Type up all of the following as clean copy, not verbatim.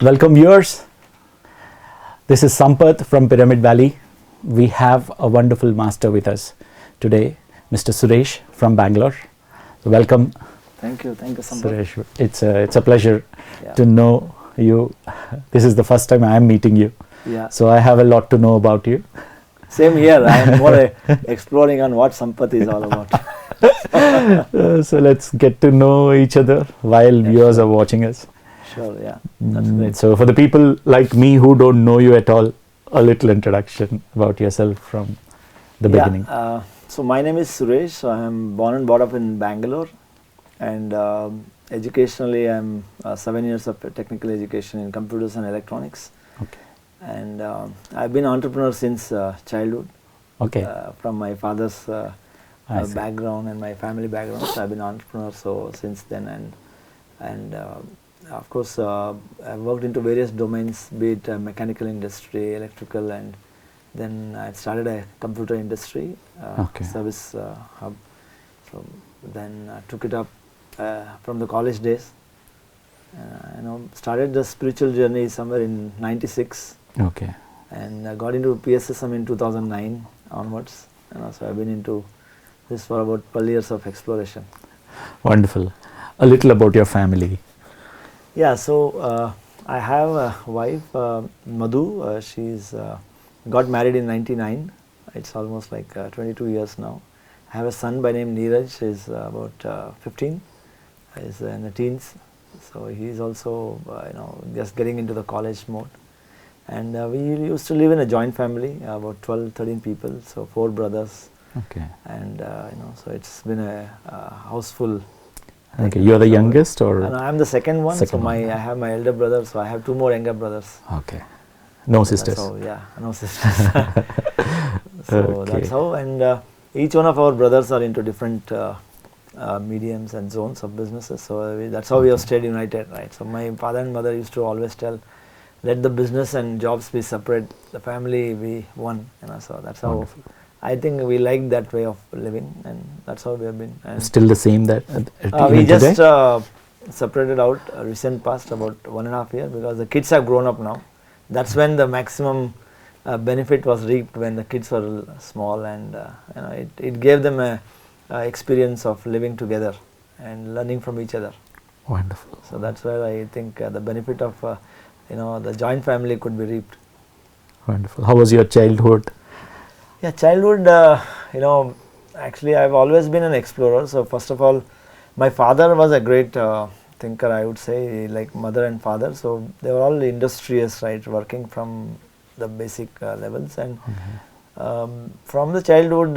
Welcome viewers. This is Sampath from Pyramid Valley. We have a wonderful master with us today, Mr. Suresh from Bangalore. Welcome. Thank you, Sampath. Suresh. It's a pleasure Yeah. to know you. This is the first time I am meeting you, Yeah, so I have a lot to know about you. same here. I am more exploring on what Sampath is all about. So let's get to know each other while viewers are watching us. Sure, yeah, that's great. So for the people like me who don't know you at all, a little introduction about yourself from the beginning. So my name is Suresh. So I am born and brought up in Bangalore, and educationally I am 7 years of technical education in computers and electronics. Okay. And I've been an entrepreneur since childhood. Okay. From my father's I see. background and my family background, so I've been an entrepreneur so since then, and of course I've worked into various domains, be it mechanical industry, electrical, and then I started a computer industry Okay. service hub. So then I took it up from the college days. Started the spiritual journey somewhere in '96. Okay. And I got into PSSM in 2009 onwards. So I've been into this for about 12 years of exploration. Wonderful. A little about your family. Yeah, so I have a wife, Madhu. She's got married in '99. It's almost like 22 years now. I have a son by name Neeraj. He's about 15. He's in the teens. So he's also just getting into the college mode. And we used to live in a joint family, about 12, 13 people, so 4 brothers. Okay. And so it's been a house full. Okay. You're the youngest, or? And I'm the second one. Second one. I have my elder brother, so I have 2 more younger brothers. Okay. No So sisters. that's how, yeah, no sisters. So Okay. that's how, and each one of our brothers are into different mediums and zones of businesses. So that's how we have stayed united, right? So my father and mother used to always tell, let the business and jobs be separate, the family be one. So that's how. Wonderful. I think we like that way of living, and that's how we have been. And Still the same that we even just today? separated out recent past about 1.5 years because the kids have grown up now. That's when the maximum benefit was reaped, when the kids were small, and it gave them a experience of living together and learning from each other. Wonderful. So that's where I think the benefit of the joint family could be reaped. Wonderful. How was your childhood? Yeah, childhood, actually I've always been an explorer. So first of all, my father was a great thinker, I would say, like mother and father. So they were all industrious, right, working from the basic levels. And from the childhood,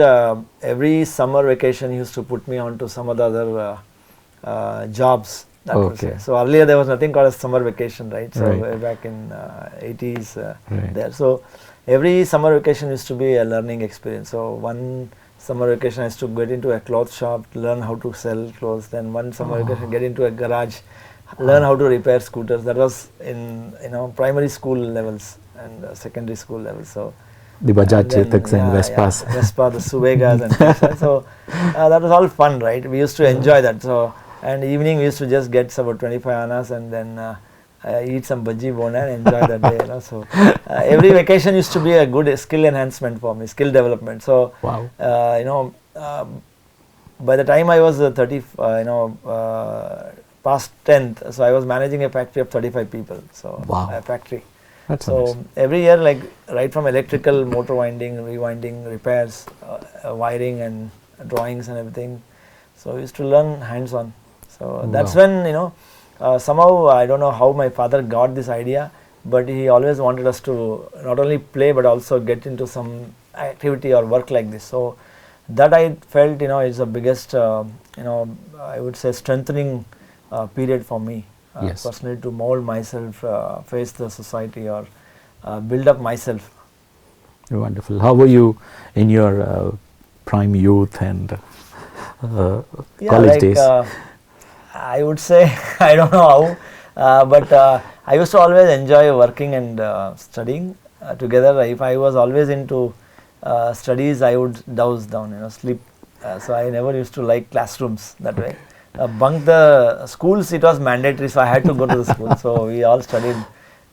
every summer vacation he used to put me on to some of the other jobs. That would Okay. say. So earlier there was nothing called a summer vacation, right? So Right. way back in 80s Right. there. So every summer vacation used to be a learning experience. So one summer vacation I used to get into a cloth shop, learn how to sell clothes. Then one summer vacation get into a garage, learn how to repair scooters. That was in primary school levels and secondary school levels. So The Bajaj then, Chetaks and Vespas. Vespa, the Suvegas and things like that. So that was all fun, right? We used to enjoy that. So and evening we used to just get about 25 annas and then eat some bhaji bona and enjoy that day. So every vacation used to be a good skill enhancement for me, skill development. So Wow. by the time I was past 10th, so I was managing a factory of 35 people. So Wow. a factory. That's So amazing. every year, like right from electrical, motor winding, rewinding, repairs, wiring and drawings and everything. So we used to learn hands-on. So that's Wow. when somehow I don't know how my father got this idea, but he always wanted us to not only play but also get into some activity or work like this. So that I felt is the biggest I would say strengthening period for me. Yes. Personally, to mold myself, face the society, or build up myself. Wonderful. How were you in your prime youth and college days? I would say I don't know how, but I used to always enjoy working and studying together. If I was always into studies, I would doze down, sleep. So I never used to like classrooms that way. Bunk the schools, it was mandatory, so I had to go to the school. So we all studied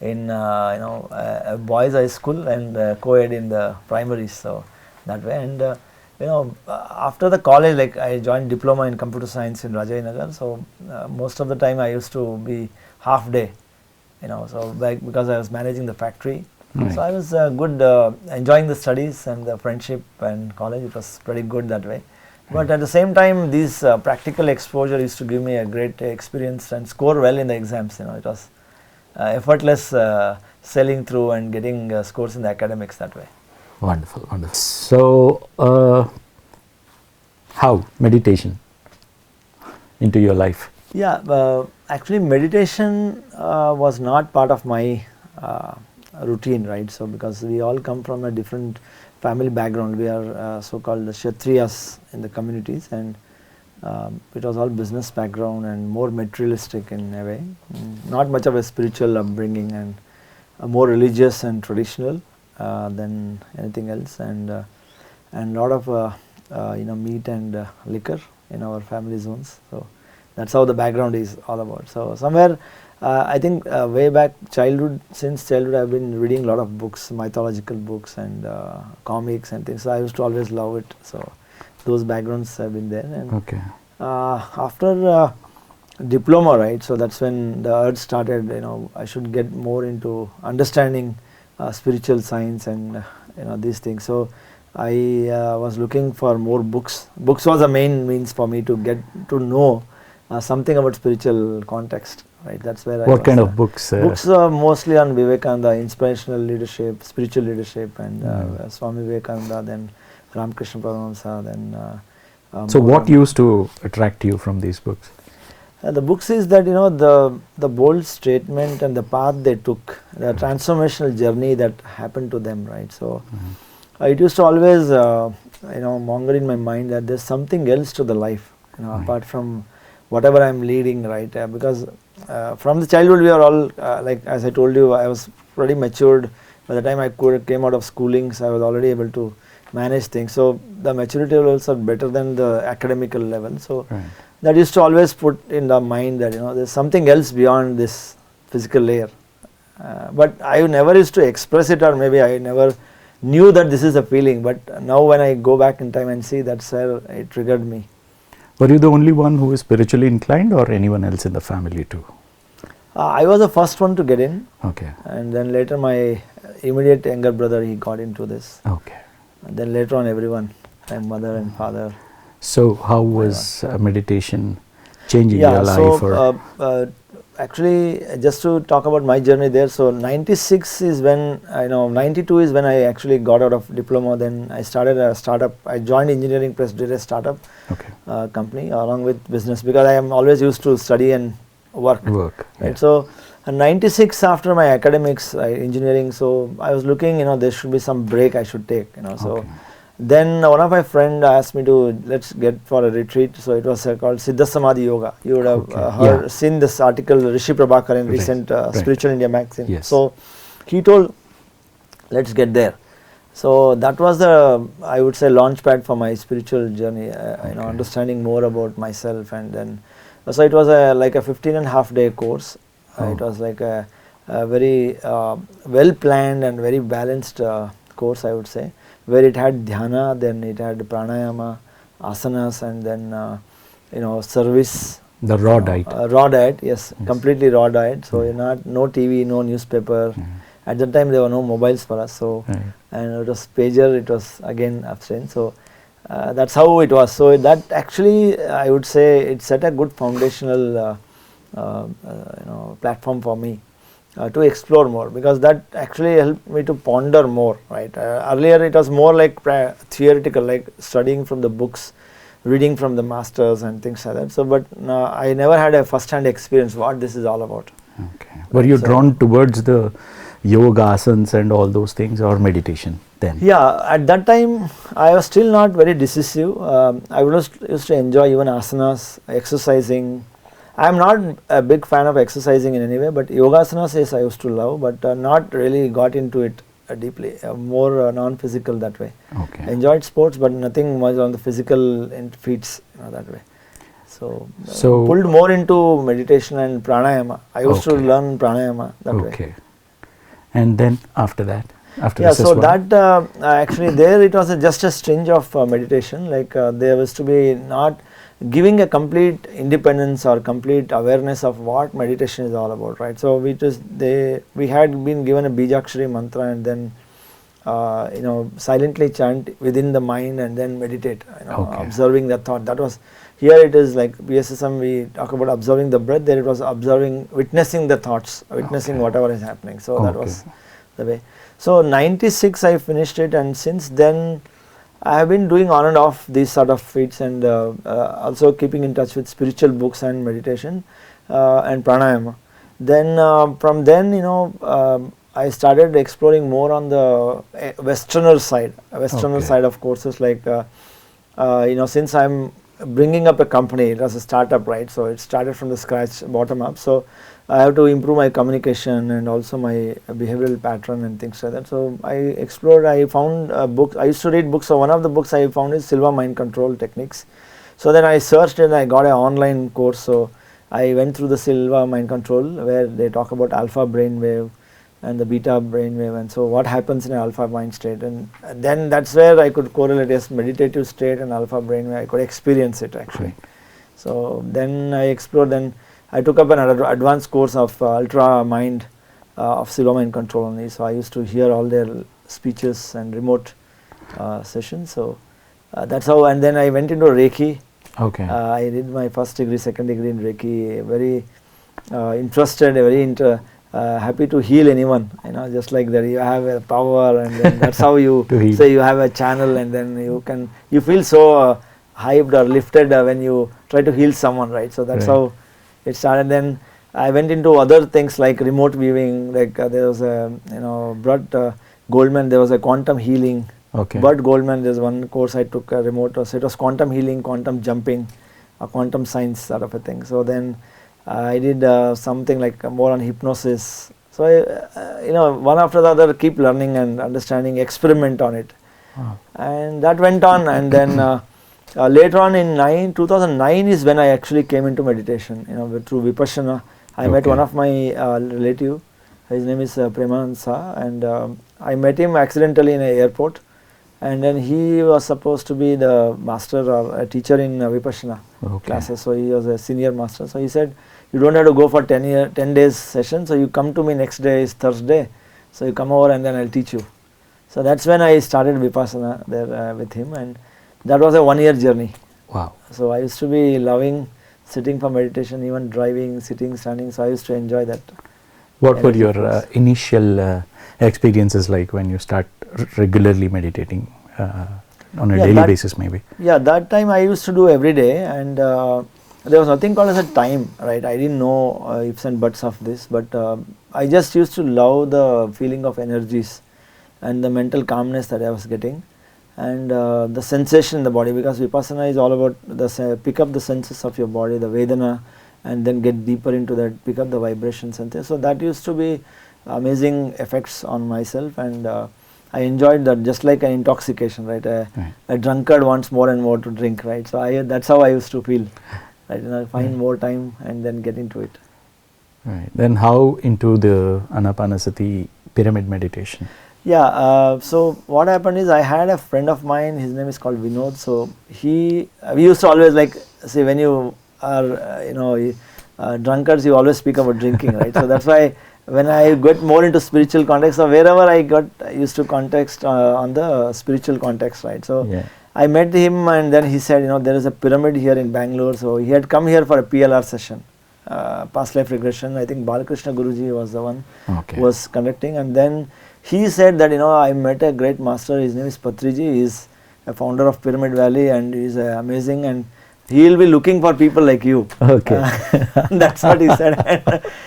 in a boys' high school and co-ed in the primaries. So that way, and after the college, like I joined diploma in computer science in Rajayanagar. So most of the time I used to be half day, so because I was managing the factory. Right. So I was good, enjoying the studies and the friendship and college. It was pretty good that way. But at the same time, these practical exposure used to give me a great experience and score well in the exams. It was effortless sailing through and getting scores in the academics that way. Wonderful, wonderful. So, how meditation into your life? Yeah, actually meditation was not part of my routine, right? So because we all come from a different family background, we are so-called the Kshatriyas in the communities, and it was all business background and more materialistic in a way, not much of a spiritual upbringing, and more religious and traditional than anything else, and lot of meat and liquor in our family zones. So that's how the background is all about. So somewhere I think way back since childhood I've been reading a lot of books, mythological books and comics and things. So I used to always love it. So those backgrounds have been there. And Okay. After diploma, right? So that's when the urge started. I should get more into understanding spiritual science and these things. So I was looking for more books. Books was the main means for me to get to know something about spiritual context. Right, that's where What kind of books? Books are mostly on Vivekananda, inspirational leadership, spiritual leadership, and Swami Vivekananda, then Ramakrishna Paramahamsa, then. So what used to attract you from these books? The books is that the bold statement and the path they took, the transformational journey that happened to them, right? So it used to always monger in my mind that there's something else to the life, apart from whatever I'm leading, right? Because from the childhood we are all like, as I told you, I was pretty matured. By the time I came out of schooling, so I was already able to manage things. So the maturity levels are better than the academical level. So that used to always put in the mind that there's something else beyond this physical layer. But I never used to express it, or maybe I never knew that this is a feeling. But now when I go back in time and see, that's where it triggered me. Were you the only one who was spiritually inclined, or anyone else in the family too? I was the first one to get in. Okay. And then later my immediate younger brother, he got into this. Okay. And then later on everyone, my mother and father. So how was meditation changing your life? So actually, just to talk about my journey there, so 96 is when, 92 is when I actually got out of diploma. Then I started a startup. I joined Engineering Press, did a startup company along with business, because I am always used to study and work. Right? So 96 after my academics, engineering, so I was looking, there should be some break I should take, so then one of my friend asked me to, let's get for a retreat. So it was called Siddha Samadhi Yoga. You would have seen this article, Rishi Prabhakar, in recent Spiritual India magazine. Yes. So he told, let's get there. So that was the, I would say, launch pad for my spiritual journey, understanding more about myself. And then, so it was like a 15.5-day course. It was like a very well planned and very balanced course, I would say, where it had dhyana, then it had pranayama, asanas, and then service. The raw diet. Raw diet, yes, completely raw diet. So no TV, no newspaper. At that time there were no mobiles for us. So and it was pager. It was again abstain. So that's how it was. So that actually, I would say, it set a good foundational platform for me to explore more, because that actually helped me to ponder more, right? Earlier it was more like theoretical, like studying from the books, reading from the masters and things like that. So but I never had a first-hand experience what this is all about. Okay. Were you drawn towards the yoga, asanas and all those things, or meditation then? Yeah, at that time I was still not very decisive. I used to enjoy even asanas, exercising. I am not a big fan of exercising in any way, but yogasanas is I used to love, but not really got into it deeply, more non-physical that way. Okay. Enjoyed sports, but nothing much on the physical feats that way. So pulled more into meditation and pranayama. I used to learn pranayama that way. And then after that, after Yeah, this so is that actually there it was just a string of meditation, like there was to be not giving a complete independence or complete awareness of what meditation is all about, right. So we had been given a Bijakshari mantra and then silently chant within the mind and then meditate, Okay. observing the thought. That was, here it is like BSSM, we talk about observing the breath, there it was witnessing the thoughts, witnessing Okay. whatever is happening. So that Okay. was the way. So 96 I finished it, and since then I have been doing on and off these sort of feats, and also keeping in touch with spiritual books and meditation and pranayama. Then from then I started exploring more on the westerner side Okay. side of courses, like since I am bringing up a company, it was a startup, right. So it started from the scratch, bottom up. So I have to improve my communication and also my behavioral pattern and things like that. So I explored, I found books, I used to read books. So one of the books I found is Silva Mind Control Techniques. So then I searched and I got an online course. So I went through the Silva Mind Control, where they talk about alpha brain wave and the beta brain wave, and so what happens in an alpha mind state, and then that's where I could correlate as meditative state and alpha brain wave. I could experience it actually. Right. So then I explored, then I took up an advanced course of ultra mind of Silva Mind Control only. So I used to hear all their speeches and remote sessions. So that's how, and then I went into Reiki. Okay. I did my first degree, second degree in Reiki, very interested, very happy to heal anyone, just like that. You have a power, and then that's how you say you have a channel, and then you feel so hyped or lifted when you try to heal someone, right. So that's how it started. Then I went into other things like remote viewing, like there was a Burt Goldman, there was a quantum healing. Okay. Burt Goldman, there's one course I took a remote, so it was quantum healing, quantum jumping, quantum science sort of a thing. So then I did something like more on hypnosis. So I, one after the other, keep learning and understanding, experiment on it. Wow. And that went on, and then later on in 2009 is when I actually came into meditation, through Vipassana. I met one of my relative, his name is Premanand Sa, and I met him accidentally in an airport, and then he was supposed to be the master or a teacher in Vipassana classes. So he was a senior master. So he said, you don't have to go for 10 days session, so you come to me, next day is Thursday, so you come over and then I'll teach you. So that's when I started Vipassana there with him, and that was a 1-year journey. Wow. So I used to be loving sitting for meditation, even driving, sitting, standing, so I used to enjoy that. What were your initial experiences like when you start regularly meditating on a daily basis maybe? Yeah, that time I used to do every day, and there was nothing called as a time, right. I didn't know ifs and buts of this, but I just used to love the feeling of energies and the mental calmness that I was getting, and the sensation in the body, because Vipassana is all about pick up the senses of your body, the Vedana, and then get deeper into that, pick up the vibrations and things. So that used to be amazing effects on myself, and I enjoyed that, just like an intoxication, right. A drunkard wants more and more to drink, right. So that's how I used to feel, right. And I find more time and then get into it. Right. Then how into the Anapanasati pyramid meditation? Yeah, so what happened is, I had a friend of mine, his name is called Vinod. So we used to always, like, say, when you are drunkards, you always speak about drinking, right. So that's why when I got more into spiritual context, so wherever I used to context on the spiritual context, right. So I met him, and then he said, there is a pyramid here in Bangalore. So he had come here for a PLR session, past life regression. I think Balakrishna Guruji was the one who was conducting, and then he said that, I met a great master, his name is Patriji, he is a founder of Pyramid Valley, and he is amazing, and he will be looking for people like you. Okay. That's what he said.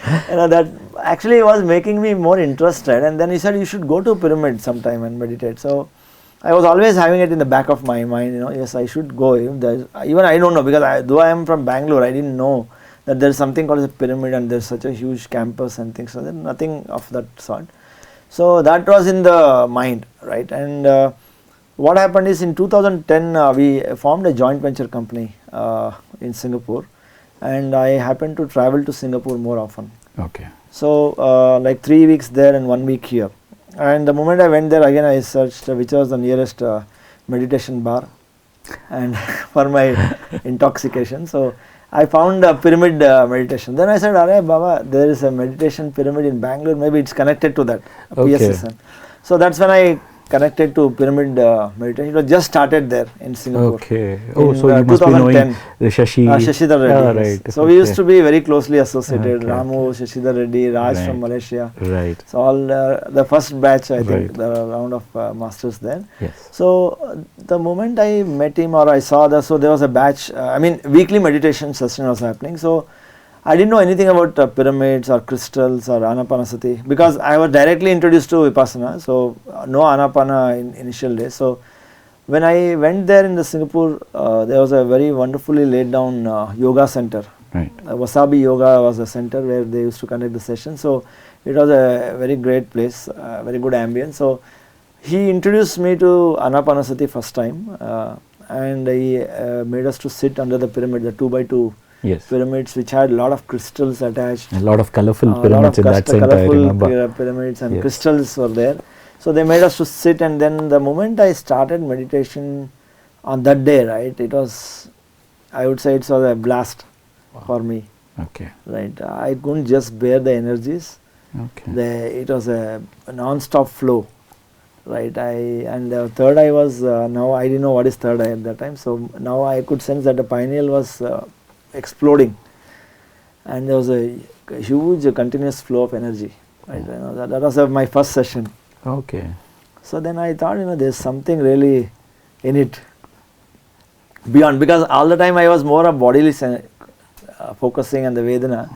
That actually was making me more interested, and then he said, you should go to Pyramid sometime and meditate. So I was always having it in the back of my mind, yes, I should go. Even I don't know, because though I am from Bangalore, I didn't know that there is something called a pyramid, and there's such a huge campus and things like that, nothing of that sort. So that was in the mind, right. And what happened is, in 2010 we formed a joint venture company in Singapore, and I happened to travel to Singapore more often. Okay. So like 3 weeks there and 1 week here. And the moment I went there again, I searched which was the nearest meditation bar, and for my intoxication. So I found a pyramid meditation. Then I said, "Arey Baba, there is a meditation pyramid in Bangalore. Maybe it's connected to that Okay. PSSN." So that's when I connected to pyramid meditation. It was just started there in Singapore. Okay. Oh, In, so you must be knowing 2010. Shashi. Shashidhar Reddy. Ah, Yes. right. So we used to be very closely associated. Okay, Ramu, Shashidhar Reddy, Raj from Right. Malaysia. Right. So all the first batch, I think, Right. the round of masters there. Yes. So the moment I met him or I saw so there was a batch, I mean weekly meditation session was happening. So I didn't know anything about pyramids or crystals or Anapanasati, because I was directly introduced to Vipassana. So no Anapana in initial days. So when I went there in the Singapore, there was a very wonderfully laid down yoga center. Right. Wasabi Yoga was a center where they used to conduct the session. So it was a very great place, very good ambience. So he introduced me to Anapanasati first time, and he made us to sit under the pyramid, the 2 by 2 Yes. pyramids, which had a lot of crystals attached. A lot of colorful A lot pyramids of in that center, I colorful remember. pyramids and Yes. crystals were there. So they made us to sit, and then the moment I started meditation on that day, right, it was, I would say it was a blast for me, Okay. right. I couldn't just bear the energies. Okay. It was a non-stop flow, right. And the third eye was, now I didn't know what is third eye at that time. So now I could sense that the pineal was exploding, and there was a huge continuous flow of energy, right. You know, that was my first session. Okay. So then I thought, there's something really in it beyond, because all the time I was more of bodily focusing on the Vedana.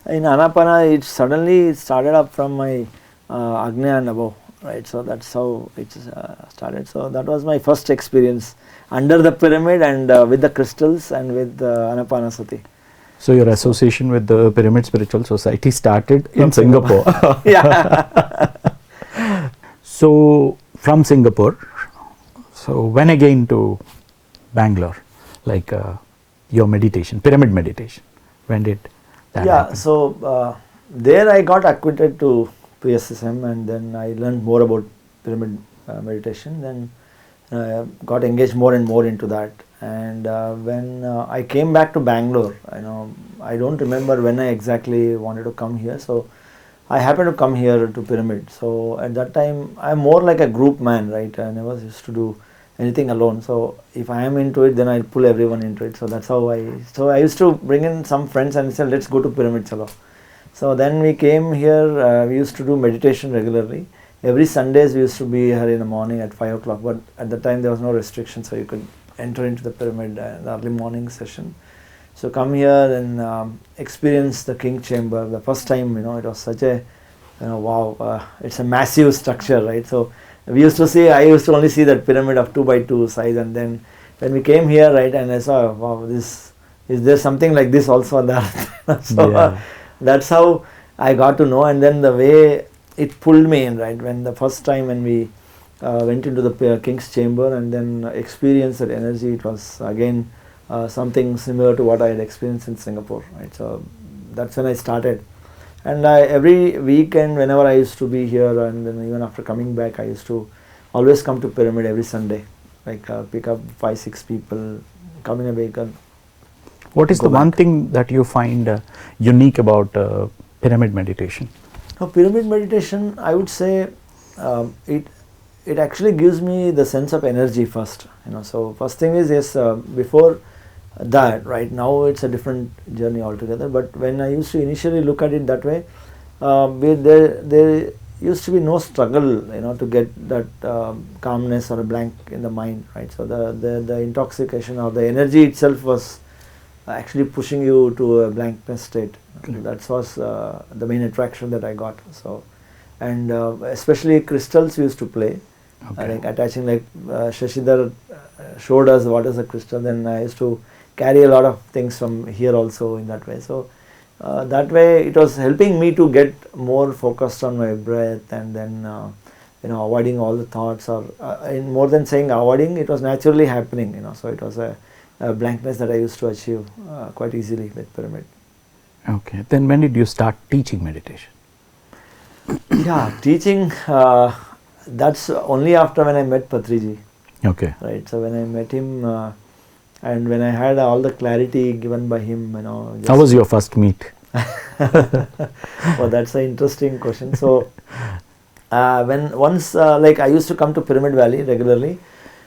In Anapana, it suddenly started up from my Agnya and above, right. So that's how it started. So that was my first experience under the pyramid and with the crystals and with Anapanasati. So your association with the Pyramid Spiritual Society started in Singapore. Yeah. So from Singapore, so when again to Bangalore, like your meditation, pyramid meditation, when did that happen? So there I got acquainted to PSSM, and then I learned more about pyramid meditation. Then got engaged more and more into that. And when I came back to Bangalore, I don't remember when I exactly wanted to come here. So I happened to come here to Pyramid. So at that time, I'm more like a group man, right? I never used to do anything alone. So if I am into it, then I pull everyone into it. So that's how I used to bring in some friends and say, let's go to Pyramid, chalo. So then we came here, we used to do meditation regularly. Every Sundays we used to be here in the morning at 5 o'clock, but at the time there was no restriction, so you could enter into the Pyramid in the early morning session. So come here and experience the King Chamber. The first time, it was such a, wow, it's a massive structure, right? So I used to only see that pyramid of 2 by 2 size, and then when we came here, right, and I saw, wow, is there something like this also on the earth? So Yeah. That's how I got to know, and then the way it pulled me in, right, when the first time when we went into the King's Chamber and then experienced that energy, it was again something similar to what I had experienced in Singapore, right. So that's when I started, and every weekend whenever I used to be here, and then even after coming back, I used to always come to Pyramid every Sunday, like pick up 5-6 people, come in a vehicle. What is Go the one back. thing that you find unique about pyramid meditation? Now, pyramid meditation, I would say it actually gives me the sense of energy first. So first thing is, yes, before that, right now it's a different journey altogether. But when I used to initially look at it that way, there used to be no struggle, to get that calmness or a blank in the mind, right? So the intoxication or the energy itself was actually pushing you to a blankness state. That was the main attraction that I got. So, and especially crystals we used to play, like attaching, like Shashidhar showed us what is a crystal. Then I used to carry a lot of things from here also in that way. So that way it was helping me to get more focused on my breath, and then avoiding all the thoughts, or in more than saying avoiding, it was naturally happening. So it was a blankness that I used to achieve quite easily with Pyramid. Okay. Then when did you start teaching meditation? Yeah, teaching, that's only after when I met Patriji, Okay. right? So when I met him and when I had all the clarity given by him, you know. How was your first meet? Oh, that's an interesting question. So like I used to come to Pyramid Valley regularly.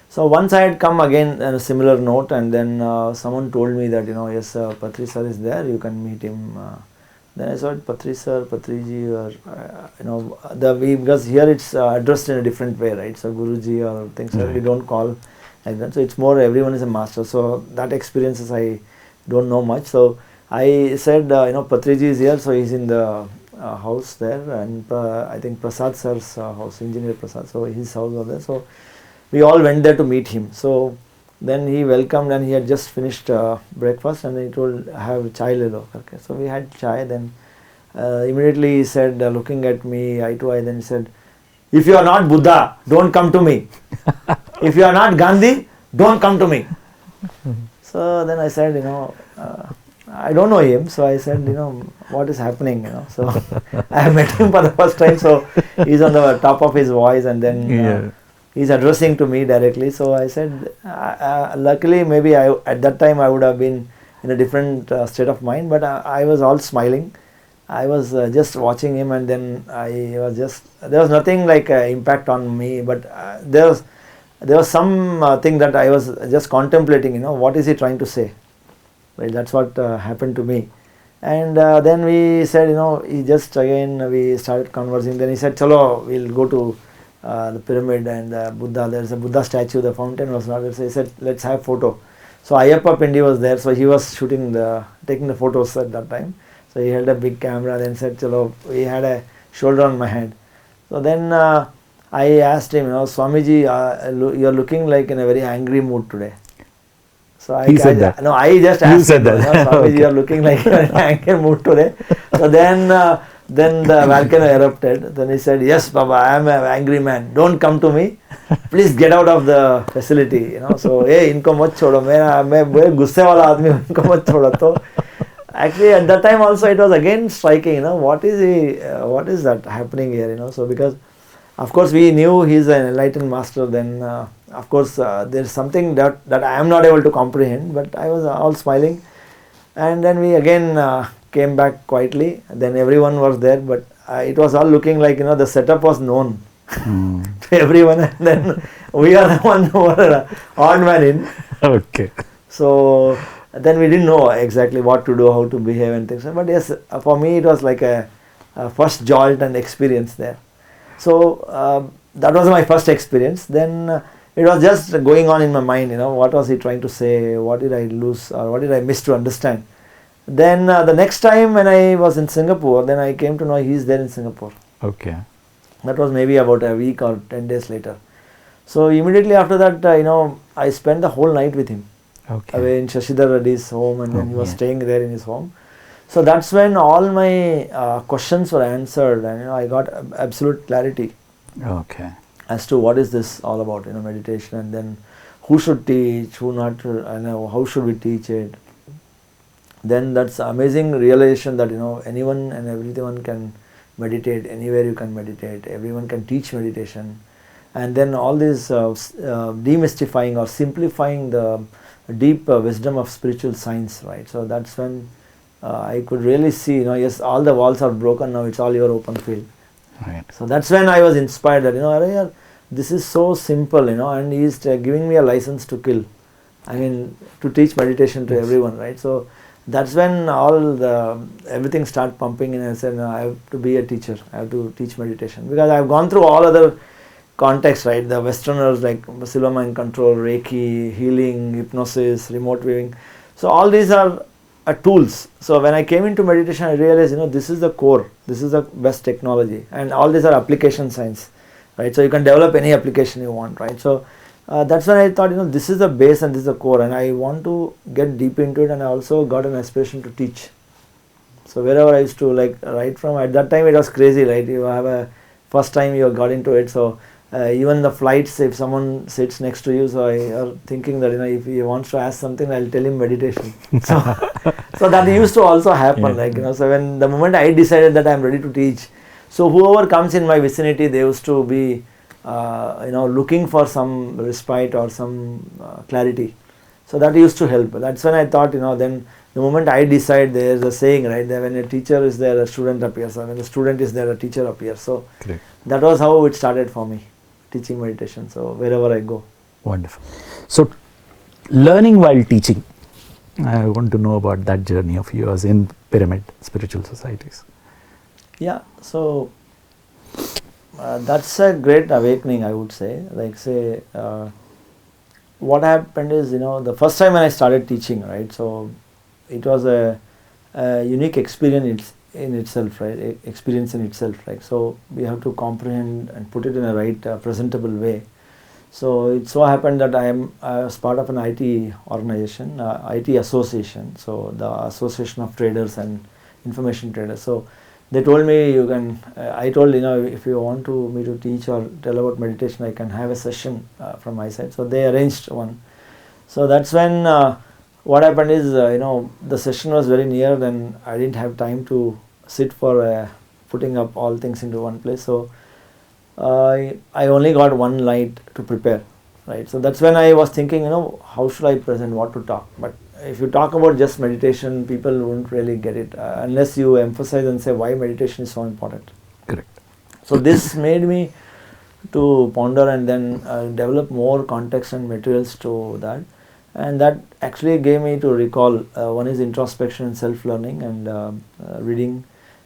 So once I had come again on a similar note, and then someone told me that, you know, yes, Patri sir is there, you can meet him. Then I thought Patri sir, Patriji, or you know, because here it's addressed in a different way, right? So Guruji or things like that, we don't call like that. So it's more everyone is a master. So that experiences I don't know much. So I said, you know, Patriji is here, so he's in the house there, and I think Prasad sir's house, Engineer Prasad, so his house was there. So we all went there to meet him. So then he welcomed, and he had just finished breakfast, and he told, have chai le lo. Okay. So we had chai. Then immediately he said, looking at me eye to eye, then he said, if you are not Buddha, don't come to me. If you are not Gandhi, don't come to me. So then I said, you know, I don't know him, so I said, you know, what is happening, you know. So I met him for the first time, so he's on the top of his voice, and then he's addressing to me directly. So I said, luckily maybe at that time I would have been in a different state of mind, but I was all smiling. I was just watching him, and then there was nothing like impact on me, but there was some thing that I was just contemplating, you know, what is he trying to say? Right, that's what happened to me. And then we said, you know, we started conversing. Then he said, chalo, we'll go to the pyramid and Buddha. There's a Buddha statue, the fountain was not there. So he said, let's have photo. So Ayyappa Pindi was there, so he was taking the photos at that time. So he held a big camera, then said, chalo, he had a shoulder on my head. So then I asked him, you know, Swamiji, you're looking like in a very angry mood today. So he said that. No, I just asked you said him, that. Swamiji, okay. You're looking like in an angry mood today. So then the volcano erupted. Then he said, yes, Baba, I am an angry man. Don't come to me. Please get out of the facility. You know. So, hey, inko mat chodo. मैं गुस्से वाला आदमी हूँ, इनको मत छोड़ो. तो actually at that time also it was again striking. You know, what is that happening here? You know, so because of course we knew he's an enlightened master. Then of course there's something that I am not able to comprehend. But I was all smiling, and then we again came back quietly. Then everyone was there, but it was all looking like, you know, the setup was known to everyone, and then we are the one who were odd man in. Okay. So then we didn't know exactly what to do, how to behave and things. But yes, for me it was like a first jolt and experience there. So that was my first experience. Then it was just going on in my mind, you know, what was he trying to say, what did I lose or what did I miss to understand. Then the next time when I was in Singapore, then I came to know he's there in Singapore. Okay. That was maybe about a week or 10 days later. So immediately after that, you know, I spent the whole night with him. Okay. Away in Shashidhar Reddy's home, and then he was staying there in his home. So that's when all my questions were answered, and, you know, I got absolute clarity. Okay. As to what is this all about, you know, meditation, and then who should teach, who not, how should we teach it. Then that's amazing realization that, you know, anyone and everyone can meditate, anywhere you can meditate, everyone can teach meditation. And then all this demystifying or simplifying the deep wisdom of spiritual science, right? So that's when I could really see, you know, yes, all the walls are broken, now it's all your open field. Right. So that's when I was inspired that, you know, this is so simple, you know, and he is giving me a license to kill. I mean, to teach meditation to everyone, right? So that's when everything started pumping in, and I said, no, I have to be a teacher. I have to teach meditation, because I've gone through all other contexts, right? The Westerners like Silva Mind Control, Reiki, healing, hypnosis, remote viewing. So all these are tools. So when I came into meditation, I realized, you know, this is the core. This is the best technology, and all these are application science, right? So you can develop any application you want, right? So that's when I thought, you know, this is the base and this is the core, and I want to get deep into it. And I also got an aspiration to teach. So wherever I used to, like, right from, at that time it was crazy, right? You have a first time you got into it, so even the flights, if someone sits next to you, so you're thinking that, you know, if he wants to ask something, I'll tell him meditation. So So that used to also happen, like, so when the moment I decided that I'm ready to teach, so whoever comes in my vicinity, they used to be, looking for some respite or some clarity. So that used to help. That's when I thought, then the moment I decide, there's a saying, right, that when a teacher is there, a student appears, or when a student is there, a teacher appears. So Correct. that was how it started for me, teaching meditation. So wherever I go. Wonderful. So, learning while teaching, I want to know about that journey of yours in Pyramid Spiritual Societies. Yeah, so that's a great awakening, I would say. Like, say, what happened is, the first time when I started teaching, right, so it was a unique experience in itself, right, experience in itself, right. So we have to comprehend and put it in a right, presentable way. So it so happened that I was part of an IT organization, IT association, so the Association of Traders and Information Traders. So they told me, you can, I told, if you want me to teach or tell about meditation, I can have a session from my side. So they arranged one. So that's when what happened is, the session was very near, then I didn't have time to sit for putting up all things into one place. So I only got one night to prepare, right. So that's when I was thinking, how should I present, what to talk. But if you talk about just meditation, people won't really get it unless you emphasize and say why meditation is so important. Correct. So this made me to ponder and then develop more context and materials to that, and that actually gave me to recall, one is introspection and self-learning and reading,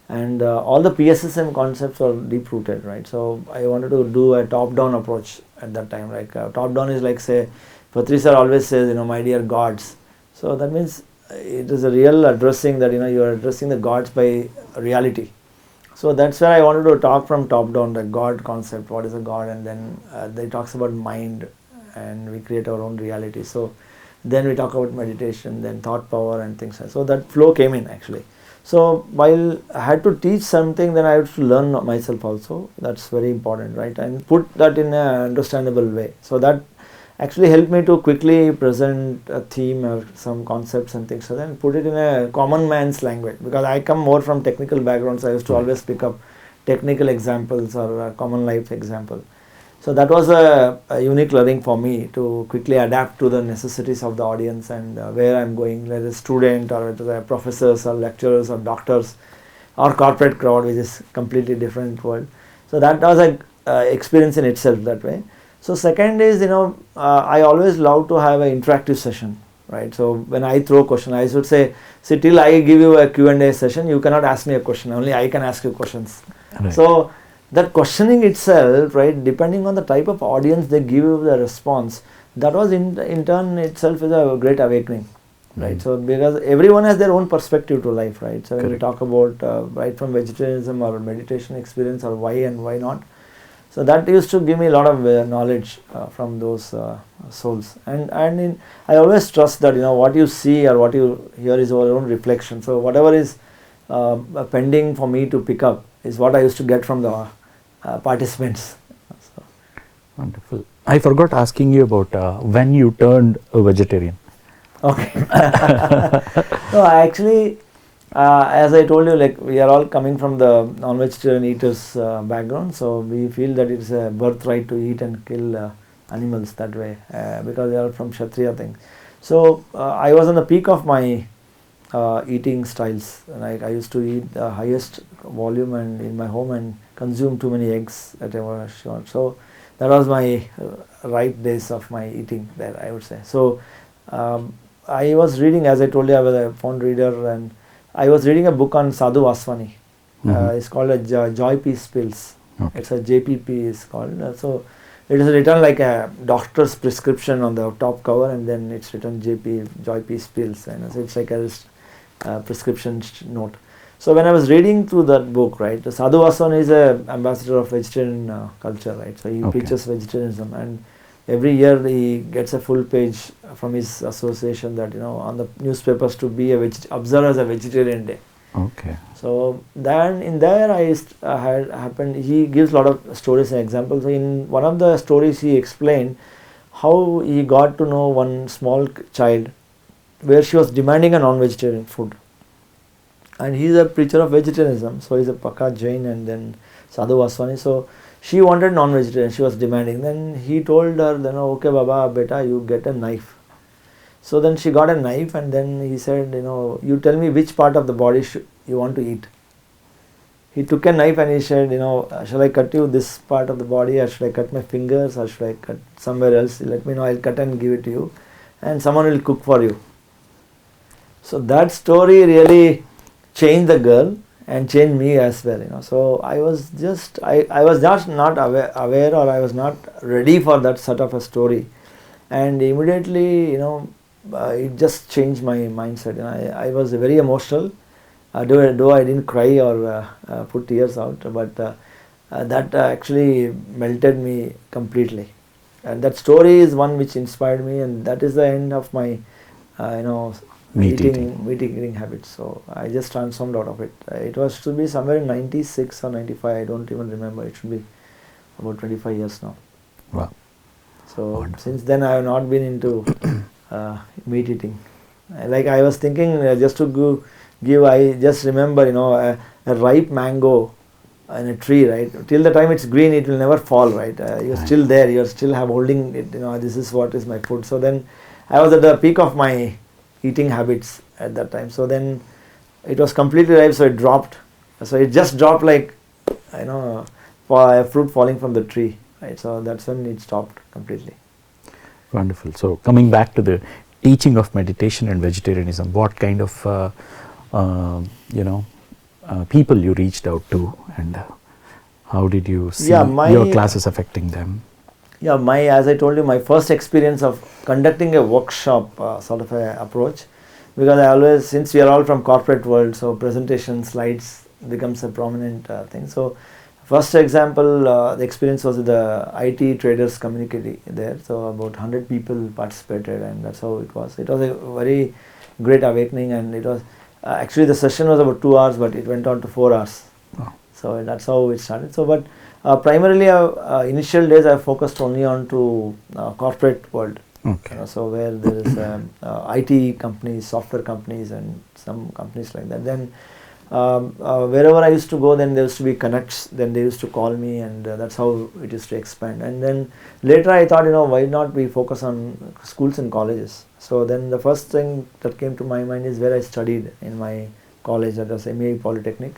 and all the PSSM concepts are deep rooted, right. So I wanted to do a top-down approach at that time. Like top-down is like, say, Patri sir always says, my dear gods. So that means it is a real addressing that, you are addressing the gods by reality. So that's where I wanted to talk from top down, the God concept, what is a God, and then they talks about mind, and we create our own reality. So then we talk about meditation, then thought power and things like that. So that flow came in actually. So while I had to teach something, then I had to learn myself also. That's very important, right? And put that in an understandable way. So that actually helped me to quickly present a theme or some concepts and things like that, and put it in a common man's language, because I come more from technical backgrounds. I used to always pick up technical examples or a common life example. So that was a unique learning for me to quickly adapt to the necessities of the audience and where I'm going, whether it's student or whether professors or lecturers or doctors or corporate crowd, which is completely different world. So that was a experience in itself that way. So second is, I always love to have an interactive session, right. So when I throw question, I should say, see, till I give you a Q&A session, you cannot ask me a question, only I can ask you questions. Right. So that questioning itself, right, depending on the type of audience they give you the response, that was in turn itself is a great awakening, right. So because everyone has their own perspective to life, right. So when we talk about right from vegetarianism or meditation experience or why and why not. So that used to give me a lot of knowledge from those souls, and I always trust that what you see or what you hear is your own reflection. So whatever is pending for me to pick up is what I used to get from the participants. So. Wonderful. I forgot asking you about when you turned a vegetarian. Okay. No, I actually. As I told you, like, we are all coming from the non-vegetarian eaters background, so we feel that it's a birthright to eat and kill animals that way because they are from Kshatriya thing. So I was on the peak of my eating styles. Like I used to eat the highest volume and in my home and consume too many eggs at a shot. So that was my right days of my eating there, I would say. So I was reading, as I told you, I was a fond reader, and I was reading a book on Sadhu Vaswani. It's called a Joy Peace Pills. Okay. It's a JPP is called. So it is written like a doctor's prescription on the top cover, and then it's written Joy Peace Pills. And so it's like a prescription note. So when I was reading through that book, right, Sadhu Vaswani is an ambassador of vegetarian culture, right. So he preaches vegetarianism, and every year he gets a full page from his association that on the newspapers to be observe as a vegetarian day. Okay. So then in there I had happened. He gives a lot of stories and examples. So in one of the stories he explained how he got to know one small child where she was demanding a non-vegetarian food. And he is a preacher of vegetarianism, so he's a Pakka Jain and then Sadhu Vaswani. So she wanted non-vegetarian, she was demanding. Then he told her, then okay Baba, beta, you get a knife. So then she got a knife, and then he said, you tell me which part of the body you want to eat. He took a knife and he said, shall I cut you this part of the body, or should I cut my fingers, or should I cut somewhere else? Let me know, I'll cut and give it to you, and someone will cook for you. So that story really changed the girl and changed me as well. So I was just, I was just not aware, or I was not ready for that sort of a story. And immediately, it just changed my mindset. I was very emotional. Though I didn't cry or put tears out, but that actually melted me completely. And that story is one which inspired me, and that is the end of my, meat eating habits. So I just transformed out of it. It was to be somewhere in 96 or 95. I don't even remember. It should be about 25 years now. Wow. So Wonderful. since then I have not been into meat eating. Like I was thinking, just to I just remember, a ripe mango in a tree, right? Till the time it's green, it will never fall, right? You're still there, you're still holding it, this is what is my food. So then I was at the peak of my eating habits at that time. So then it was completely ripe, so it dropped. So it just dropped like, a fruit falling from the tree, right? So that's when it stopped completely. Wonderful. So coming back to the teaching of meditation and vegetarianism, what kind of people you reached out to, and how did you see your classes affecting them? Yeah, as I told you, my first experience of conducting a workshop sort of a approach, because I always, since we are all from corporate world, so presentation slides becomes a prominent thing. So first example, the experience was with the IT traders community there. So about 100 people participated, and that's how it was. It was a very great awakening, and it was actually the session was about 2 hours, but it went on to 4 hours. Oh. So that's how it started. So, but primarily, initial days I focused only on to corporate world. Okay. So where there is IT companies, software companies, and some companies like that. Then wherever I used to go, then there used to be connects. Then they used to call me, and that's how it used to expand. And then later I thought, why not we focus on schools and colleges? So then the first thing that came to my mind is where I studied in my college, that was MEI Polytechnic.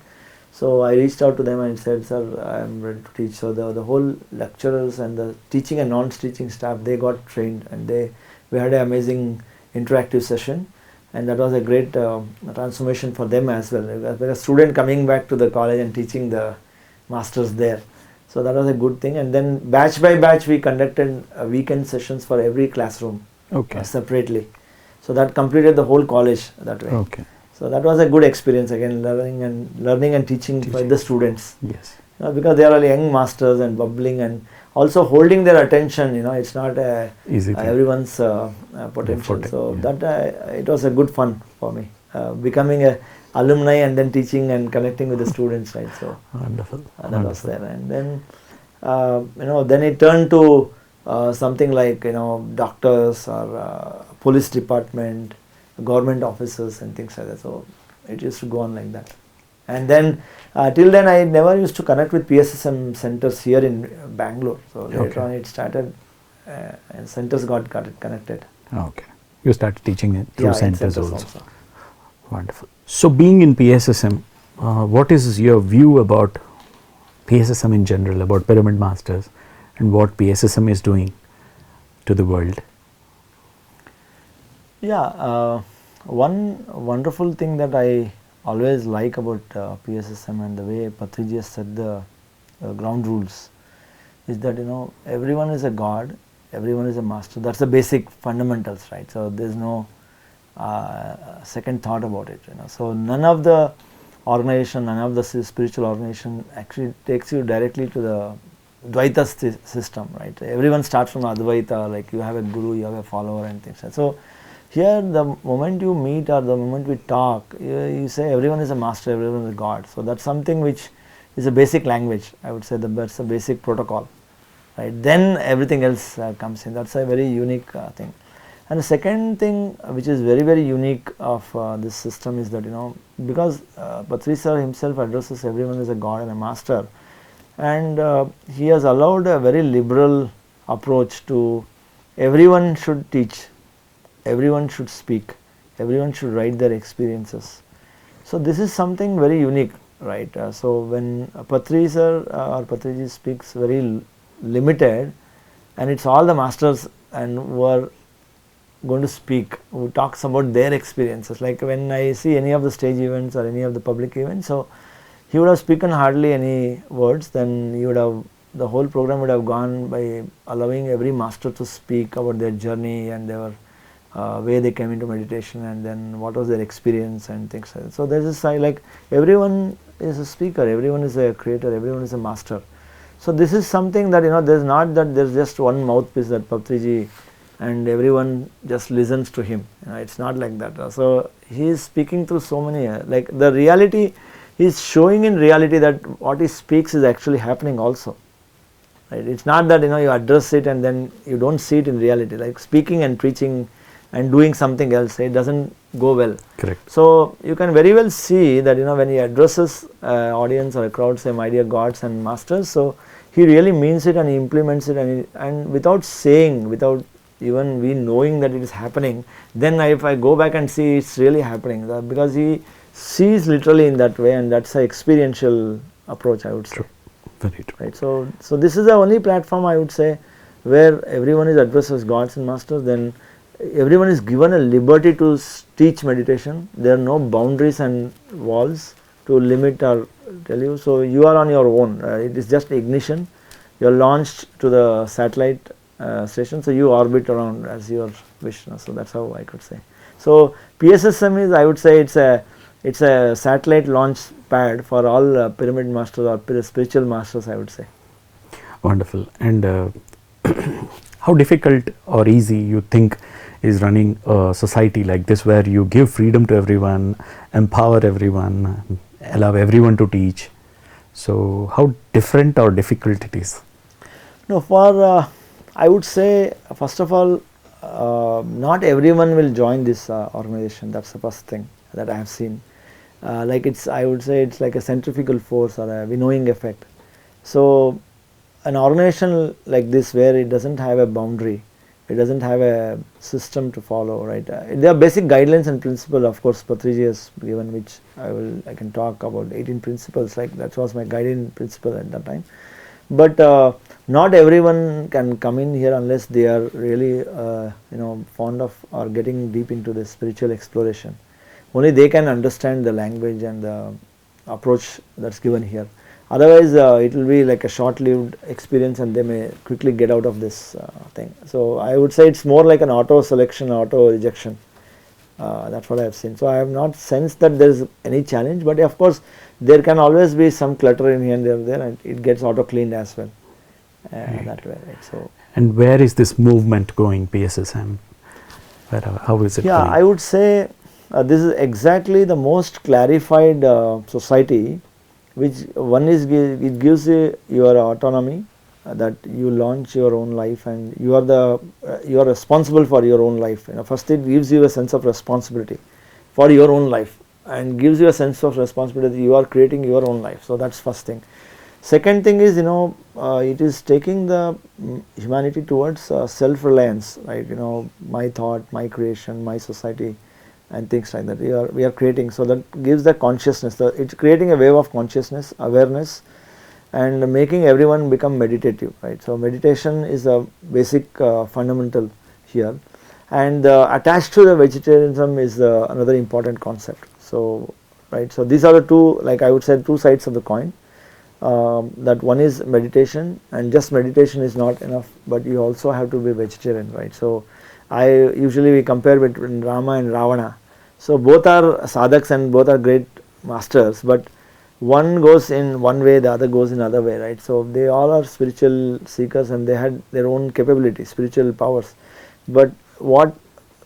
So I reached out to them and said, sir, I am ready to teach. So the whole lecturers and the teaching and non-teaching staff, they got trained, and we had an amazing interactive session, and that was a great transformation for them as well. A student coming back to the college and teaching the masters there. So that was a good thing. And then batch by batch we conducted weekend sessions for every classroom. Okay. Separately. So that completed the whole college that way. Okay. So that was a good experience, again, learning and teaching by the students. Yes. Because they are all young masters and bubbling, and also holding their attention. It's not Easy everyone's potential. So that it was a good fun for me, becoming a alumni and then teaching and connecting with the students, right? So wonderful. That was there, and then then it turned to something like doctors or police department, government officers and things like that. So it used to go on like that. And then till then I never used to connect with PSSM centers here in Bangalore. So later on it started, and centers got connected. Okay. You started teaching it through centers also. also. Wonderful. So being in PSSM, what is your view about PSSM in general, about Pyramid Masters, and what PSSM is doing to the world? Yeah, one wonderful thing that I always like about PSSM and the way Patriji has set the ground rules is that everyone is a god, everyone is a master. That's the basic fundamentals, right? So there's no second thought about it. So none of the organization, none of the spiritual organization actually takes you directly to the Dvaita system, right? Everyone starts from Advaita, like you have a guru, you have a follower and things. So here the moment you meet or the moment we talk, you say everyone is a master, everyone is a god. So that's something which is a basic language, I would say that's a basic protocol, right? Then everything else comes in. That's a very unique thing. And the second thing which is very very unique of this system is that because Patri sir himself addresses everyone as a god and a master, and he has allowed a very liberal approach to everyone should teach, everyone should speak, everyone should write their experiences. So this is something very unique, right? So when Patri sir or Patriji speaks very limited, and it's all the masters and who are going to speak, who talks about their experiences. Like when I see any of the stage events or any of the public events, so he would have spoken hardly any words, then he would have, the whole program would have gone by allowing every master to speak about their journey and their way they came into meditation, and then what was their experience and things like that. So there is like everyone is a speaker, everyone is a creator, everyone is a master. So this is something that there's not that there's just one mouthpiece that Patriji and everyone just listens to him. It's not like that. So he is speaking through so many like the reality, he is showing in reality that what he speaks is actually happening also. Right? It's not that you address it and then you don't see it in reality. Like speaking and preaching and doing something else, it doesn't go well. Correct. So you can very well see that when he addresses audience or a crowd, say my dear gods and masters, so he really means it and he implements it, and without saying, without even we knowing that it is happening, then if I go back and see it's really happening, because he sees literally in that way, and that's an experiential approach, I would say. True. Very true. Right. So this is the only platform I would say where everyone is addressed as gods and masters. Then everyone is given a liberty to teach meditation. There are no boundaries and walls to limit or tell you. So you are on your own. It is just ignition. You are launched to the satellite station, so you orbit around as your wish. So that's how I could say. So PSSM is, I would say, it's a satellite launch pad for all pyramid masters or spiritual masters, I would say. Wonderful. And how difficult or easy you think is running a society like this, where you give freedom to everyone, empower everyone, allow everyone to teach? So how different or difficult it is? No, for I would say, first of all, not everyone will join this organization. That's the first thing that I have seen. Like I would say it's like a centrifugal force or a winnowing effect. So an organization like this, where it doesn't have a boundary, it doesn't have a system to follow, right? There are basic guidelines and principles, of course, Patriji has given, which I can talk about 18 principles, like that was my guiding principle at that time. But not everyone can come in here unless they are really fond of or getting deep into the spiritual exploration. Only they can understand the language and the approach that's given here. Otherwise it will be like a short-lived experience and they may quickly get out of this thing. So I would say it's more like an auto selection, auto rejection. That's what I have seen. So I have not sensed that there is any challenge, but of course there can always be some clutter in here and there, and it gets auto cleaned as well. Right. That way, right? So and where is this movement going, PSSM? How is it yeah, going? I would say this is exactly the most clarified society, which one is it gives you your autonomy, that you launch your own life and you are responsible for your own life. First it gives you a sense of responsibility for your own life and gives you a sense of responsibility that you are creating your own life. So that's first thing. Second thing is it is taking the humanity towards self-reliance, right? My thought, my creation, my society, and things like that. We are creating, so that gives the consciousness. It's creating a wave of consciousness, awareness, and making everyone become meditative, right? So meditation is a basic fundamental here, and attached to the vegetarianism is another important concept. So right, so these are the two, like I would say, two sides of the coin. That one is meditation, and just meditation is not enough, but you also have to be vegetarian, right? So we compare between Rama and Ravana. So both are sadhaks and both are great masters, but one goes in one way, the other goes in another way, right? So they all are spiritual seekers and they had their own capabilities, spiritual powers, but what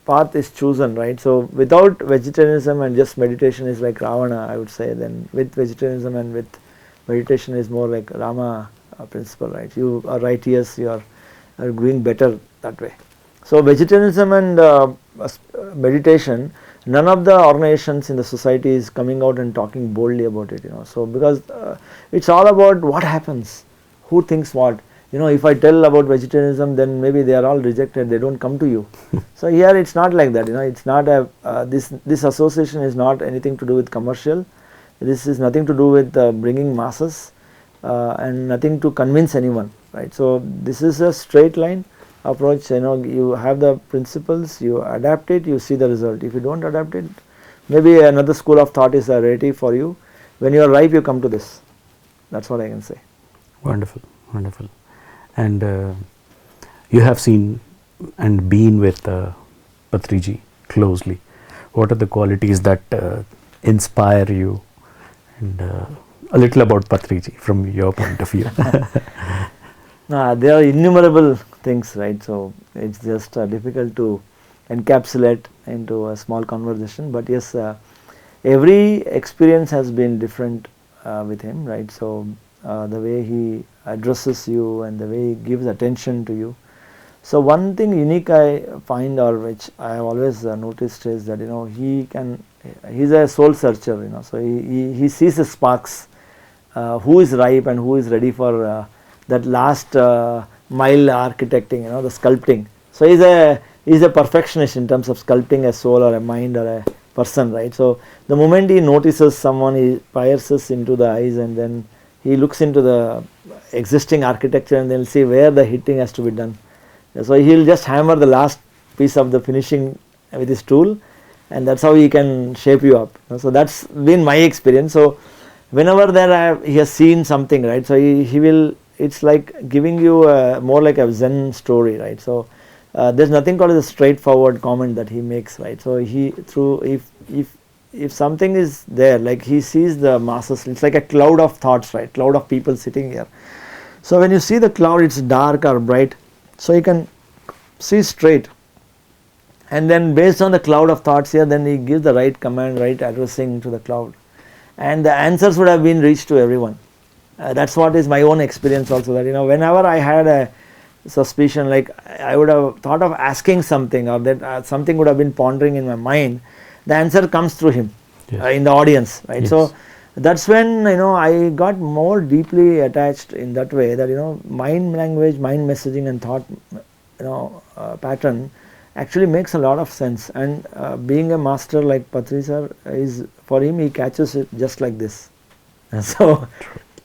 path is chosen, right? So without vegetarianism and just meditation is like Ravana, I would say. Then with vegetarianism and with meditation is more like Rama principle, right? You are righteous, you are doing better that way. So vegetarianism and meditation, none of the organizations in the society is coming out and talking boldly about it, So because it's all about what happens, who thinks what. If I tell about vegetarianism, then maybe they are all rejected, they don't come to you. So here it's not like that, it's not a this association is not anything to do with commercial. This is nothing to do with bringing masses and nothing to convince anyone, right. So this is a straight line approach. You have the principles, you adapt it, you see the result. If you don't adapt it, maybe another school of thought is ready for you. When you are ripe, you come to this. That's what I can say. Wonderful, wonderful. And you have seen and been with Patriji closely. What are the qualities that inspire you, and a little about Patriji from your point of view? There are innumerable things, right. So it's just difficult to encapsulate into a small conversation, but yes, every experience has been different with him, right. So the way he addresses you and the way he gives attention to you. So one thing unique I find, or which I have always noticed, is that he's a soul searcher, so he sees the sparks, who is ripe and who is ready for that last mile architecting, the sculpting. So he's a perfectionist in terms of sculpting a soul or a mind or a person, right. So the moment he notices someone, he pierces into the eyes, and then he looks into the existing architecture, and then see where the hitting has to be done. So he will just hammer the last piece of the finishing with his tool, and that's how he can shape you up. So that's been my experience. So whenever he has seen something, right, so he will, it's like giving you more like a Zen story, right. So there's nothing called as a straightforward comment that he makes, right. So if something is there, like he sees the masses, it's like a cloud of thoughts, right, cloud of people sitting here. So when you see the cloud, it's dark or bright, so you can see straight, and then based on the cloud of thoughts here, then he gives the right command, right addressing to the cloud, and the answers would have been reached to everyone. That's what is my own experience also, that whenever I had a suspicion, like I would have thought of asking something, or that something would have been pondering in my mind, the answer comes through him. Yes. In the audience, right. Yes. So that's when I got more deeply attached in that way, that mind language, mind messaging and thought pattern actually makes a lot of sense. And being a master like Patri sir, is for him, he catches it just like this, and so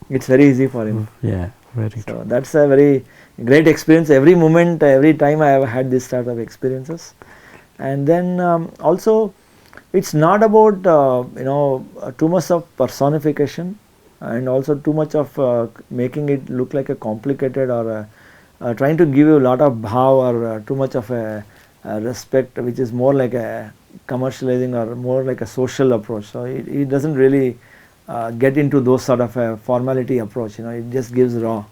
it's very easy for him. Yeah, very so true. That's a very great experience. Every moment, every time I have had this sort of experiences. And then also, it's not about too much of personification, and also too much of making it look like a complicated, or trying to give you a lot of bhav, or too much of a respect, which is more like a commercializing or more like a social approach. So it doesn't really get into those sort of a formality approach. It just gives raw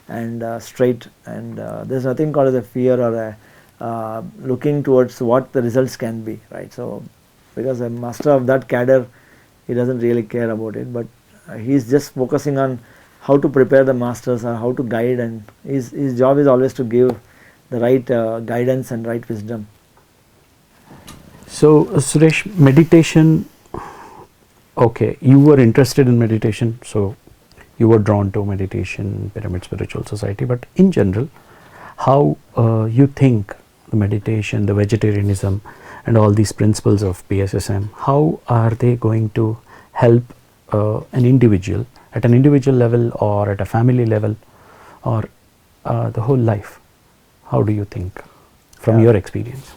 and straight, and there's nothing called as a fear or a looking towards what the results can be, right. So because a master of that cadre, he doesn't really care about it, but he's just focusing on how to prepare the masters or how to guide, and his job is always to give the right guidance and right wisdom. So Suresh, meditation, okay, you were interested in meditation, so you were drawn to meditation, Pyramid Spiritual Society, but in general, how you think the meditation, the vegetarianism and all these principles of PSSM, how are they going to help an individual at an individual level, or at a family level, or the whole life? How do you think from your experience?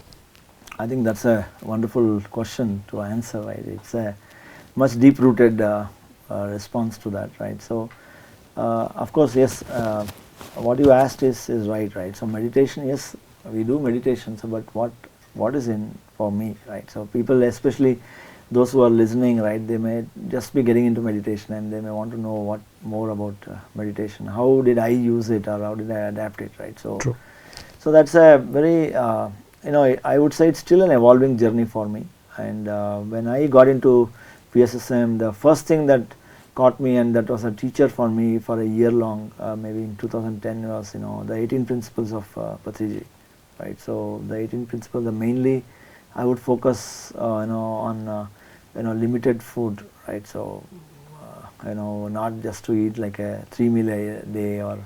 I think that's a wonderful question to answer, right. It's a much deep rooted response to that, right. So of course, yes, what you asked is right. So meditation, yes, we do meditation, so but what is in for me, right. So people, especially those who are listening, right, they may just be getting into meditation, and they may want to know what more about meditation. How did I use it, or how did I adapt it, right. So True. So that's a very I would say it's still an evolving journey for me. And when I got into PSSM, the first thing that caught me, and that was a teacher for me for a year long, maybe in 2010, was the 18 principles of Patriji. right? So the 18 principles are mainly, I would focus, on limited food, right? So not just to eat like a 3 meal a day, or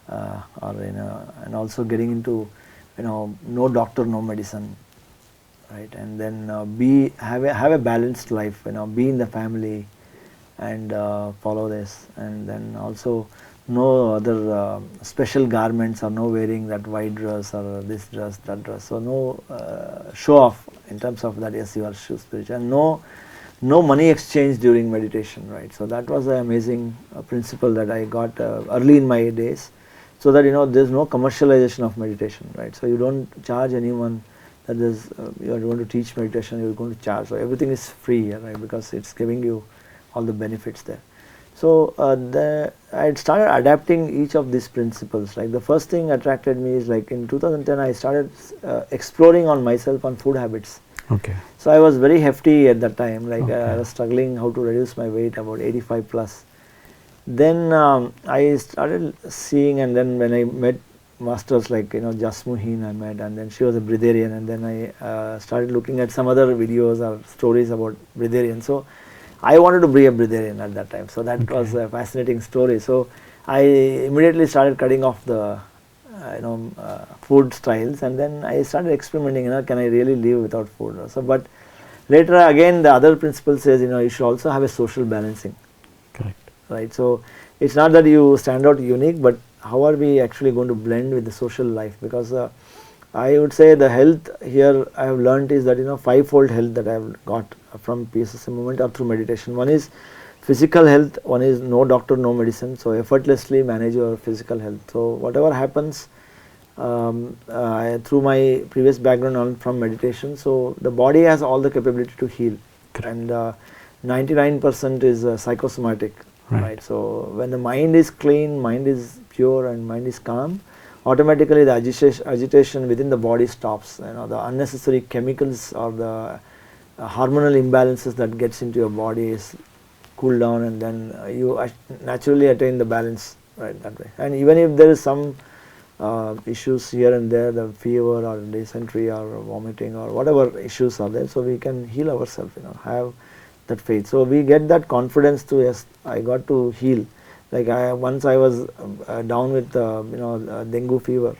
and also getting into no doctor, no medicine, right? And then have a balanced life, be in the family and follow this, and then also no other special garments, or no wearing that white dress or this dress, that dress. So no show off in terms of that. Yes, you are spiritual. And no money exchange during meditation, right? So that was an amazing principle that I got early in my days, so that there's no commercialization of meditation, right? So you don't charge anyone that is you are going to teach meditation, you're going to charge. So everything is free, right? Because it's giving you all the benefits there. So I started adapting each of these principles. Like the first thing attracted me is, like in 2010 I started exploring on myself on food habits. Okay. So I was very hefty at that time, like I was struggling how to reduce my weight, about 85 plus. Then I started seeing, and then when I met masters like Jasmuheen I met, and then she was a breatharian, and then I started looking at some other videos or stories about breatharian. So I wanted to be a breatharian at that time, so that was a fascinating story. So I immediately started cutting off the food styles, and then I started experimenting, can I really live without food? So but later again the other principle says you should also have a social balancing. Correct. Right. So it's not that you stand out unique, but how are we actually going to blend with the social life? Because I would say the health here I have learned is that fivefold health that I have got from PSSM movement or through meditation. One is physical health, one is no doctor, no medicine. So effortlessly manage your physical health. So whatever happens through my previous background from meditation, so the body has all the capability to heal. Correct. And 99% is psychosomatic. Right. So when the mind is clean, mind is pure, and mind is calm, automatically the agitation within the body stops. The unnecessary chemicals or the hormonal imbalances that gets into your body is cool down, and then you naturally attain the balance, right, that way. And even if there is some issues here and there, the fever or dysentery or vomiting or whatever issues are there, so we can heal ourselves, have that faith. So we get that confidence to, yes, I got to heal. Like once I was down with dengue fever,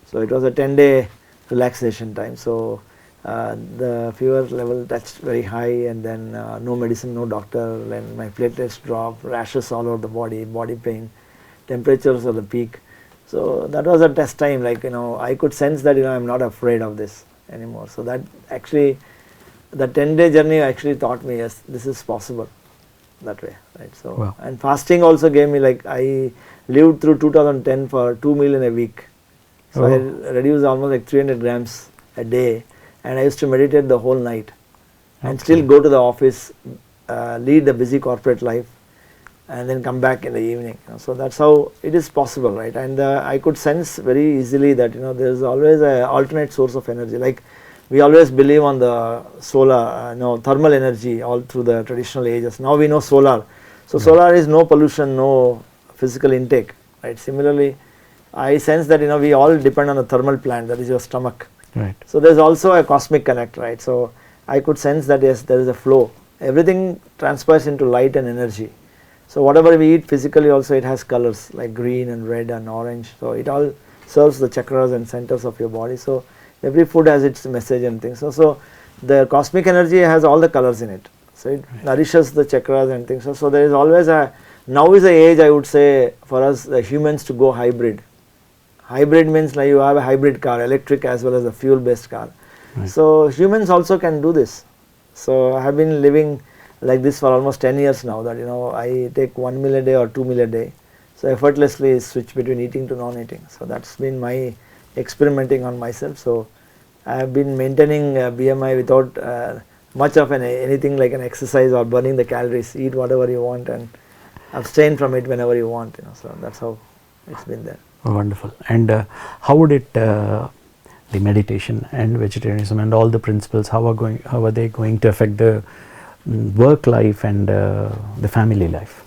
so it was a 10-day relaxation time. So the fever level touched very high, and then no medicine, no doctor, and my platelets dropped, rashes all over the body pain, temperatures at the peak. So that was a test time. Like I could sense that I'm not afraid of this anymore. So that actually, the 10-day journey actually taught me, yes, this is possible that way, right? So wow. And fasting also gave me, like I lived through 2010 for 2 meals in a week. So I reduced almost like 300 grams a day, and I used to meditate the whole night and still go to the office, lead the busy corporate life, and then come back in the evening. So that's how it is possible, right? And I could sense very easily that there is always an alternate source of energy. Like we always believe on the solar, thermal energy all through the traditional ages. Now we know solar. So solar is no pollution, no physical intake, right? Similarly, I sense that we all depend on the thermal plant, that is your stomach. Right. So there's also a cosmic connect, right? So I could sense that yes, there is a flow. Everything transpires into light and energy. So whatever we eat physically also, it has colors like green and red and orange. So it all serves the chakras and centers of your body. So every food has its message and things. So the cosmic energy has all the colors in it. So it nourishes the chakras and things. So there is always now is the age, I would say, for us the humans to go hybrid. Hybrid means like you have a hybrid car, electric as well as a fuel based car. Right. So humans also can do this. So I have been living like this for almost 10 years now, that I take 1 meal a day or 2 meal a day. So effortlessly switch between eating to non-eating. So that's been my experimenting on myself. So I have been maintaining BMI without much of anything like an exercise or burning the calories. Eat whatever you want and abstain from it whenever you want. So that's how it's been there. Oh, wonderful. And how would it, the meditation and vegetarianism and all the principles, how are they going to affect the work life and the family life?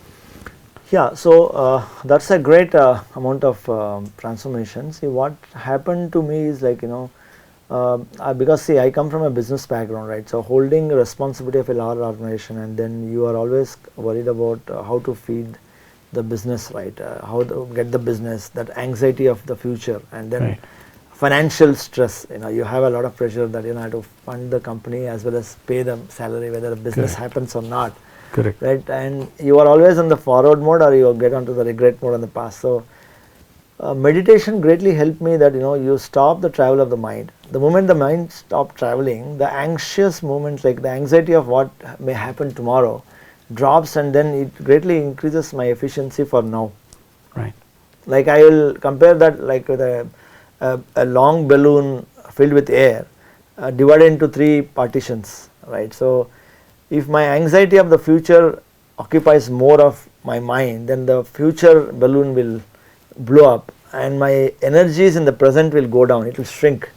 Yeah, so that's a great amount of transformation. See, what happened to me is like, because see, I come from a business background, right? So holding responsibility of a large organization, and then you are always worried about how to feed the business, right? How to get the business, that anxiety of the future, and then Right. financial stress. You have a lot of pressure that you have to fund the company as well as pay them salary, whether the business Correct. happens or not. Correct. Right, and you are always on the forward mode or you get onto the regret mode in the past. So meditation greatly helped me that you stop the travel of the mind. The moment the mind stops traveling, the anxious moments, like the anxiety of what may happen tomorrow, drops, and then it greatly increases my efficiency for now. Right. Like I will compare that like with a long balloon filled with air, divided into 3 partitions, right? So if my anxiety of the future occupies more of my mind, then the future balloon will blow up and my energies in the present will go down, it will shrink,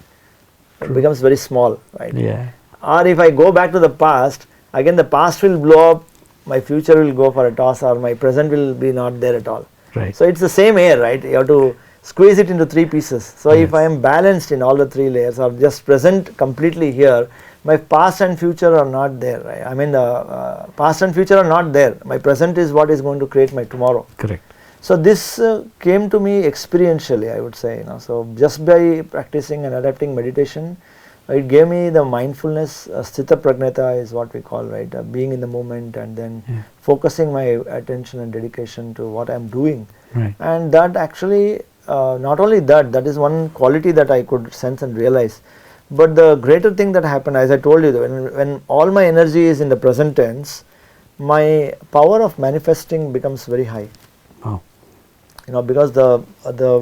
it becomes very small, right? Yeah. Or if I go back to the past, again the past will blow up, my future will go for a toss, or my present will be not there at all. Right. So it's the same air, right? You have to squeeze it into 3 pieces. So if I am balanced in all the 3 layers, or just present completely here, my past and future are not there, right? I mean past and future are not there, my present is what is going to create my tomorrow. Correct. So this came to me experientially, I would say. So just by practicing and adapting meditation, it gave me the mindfulness. Sthita pragnata is what we call, right? Being in the moment, and then focusing my attention and dedication to what I am doing. Right. And that actually, not only that is one quality that I could sense and realize. But the greater thing that happened, as I told you, when all my energy is in the present tense, my power of manifesting becomes very high. Wow. Because the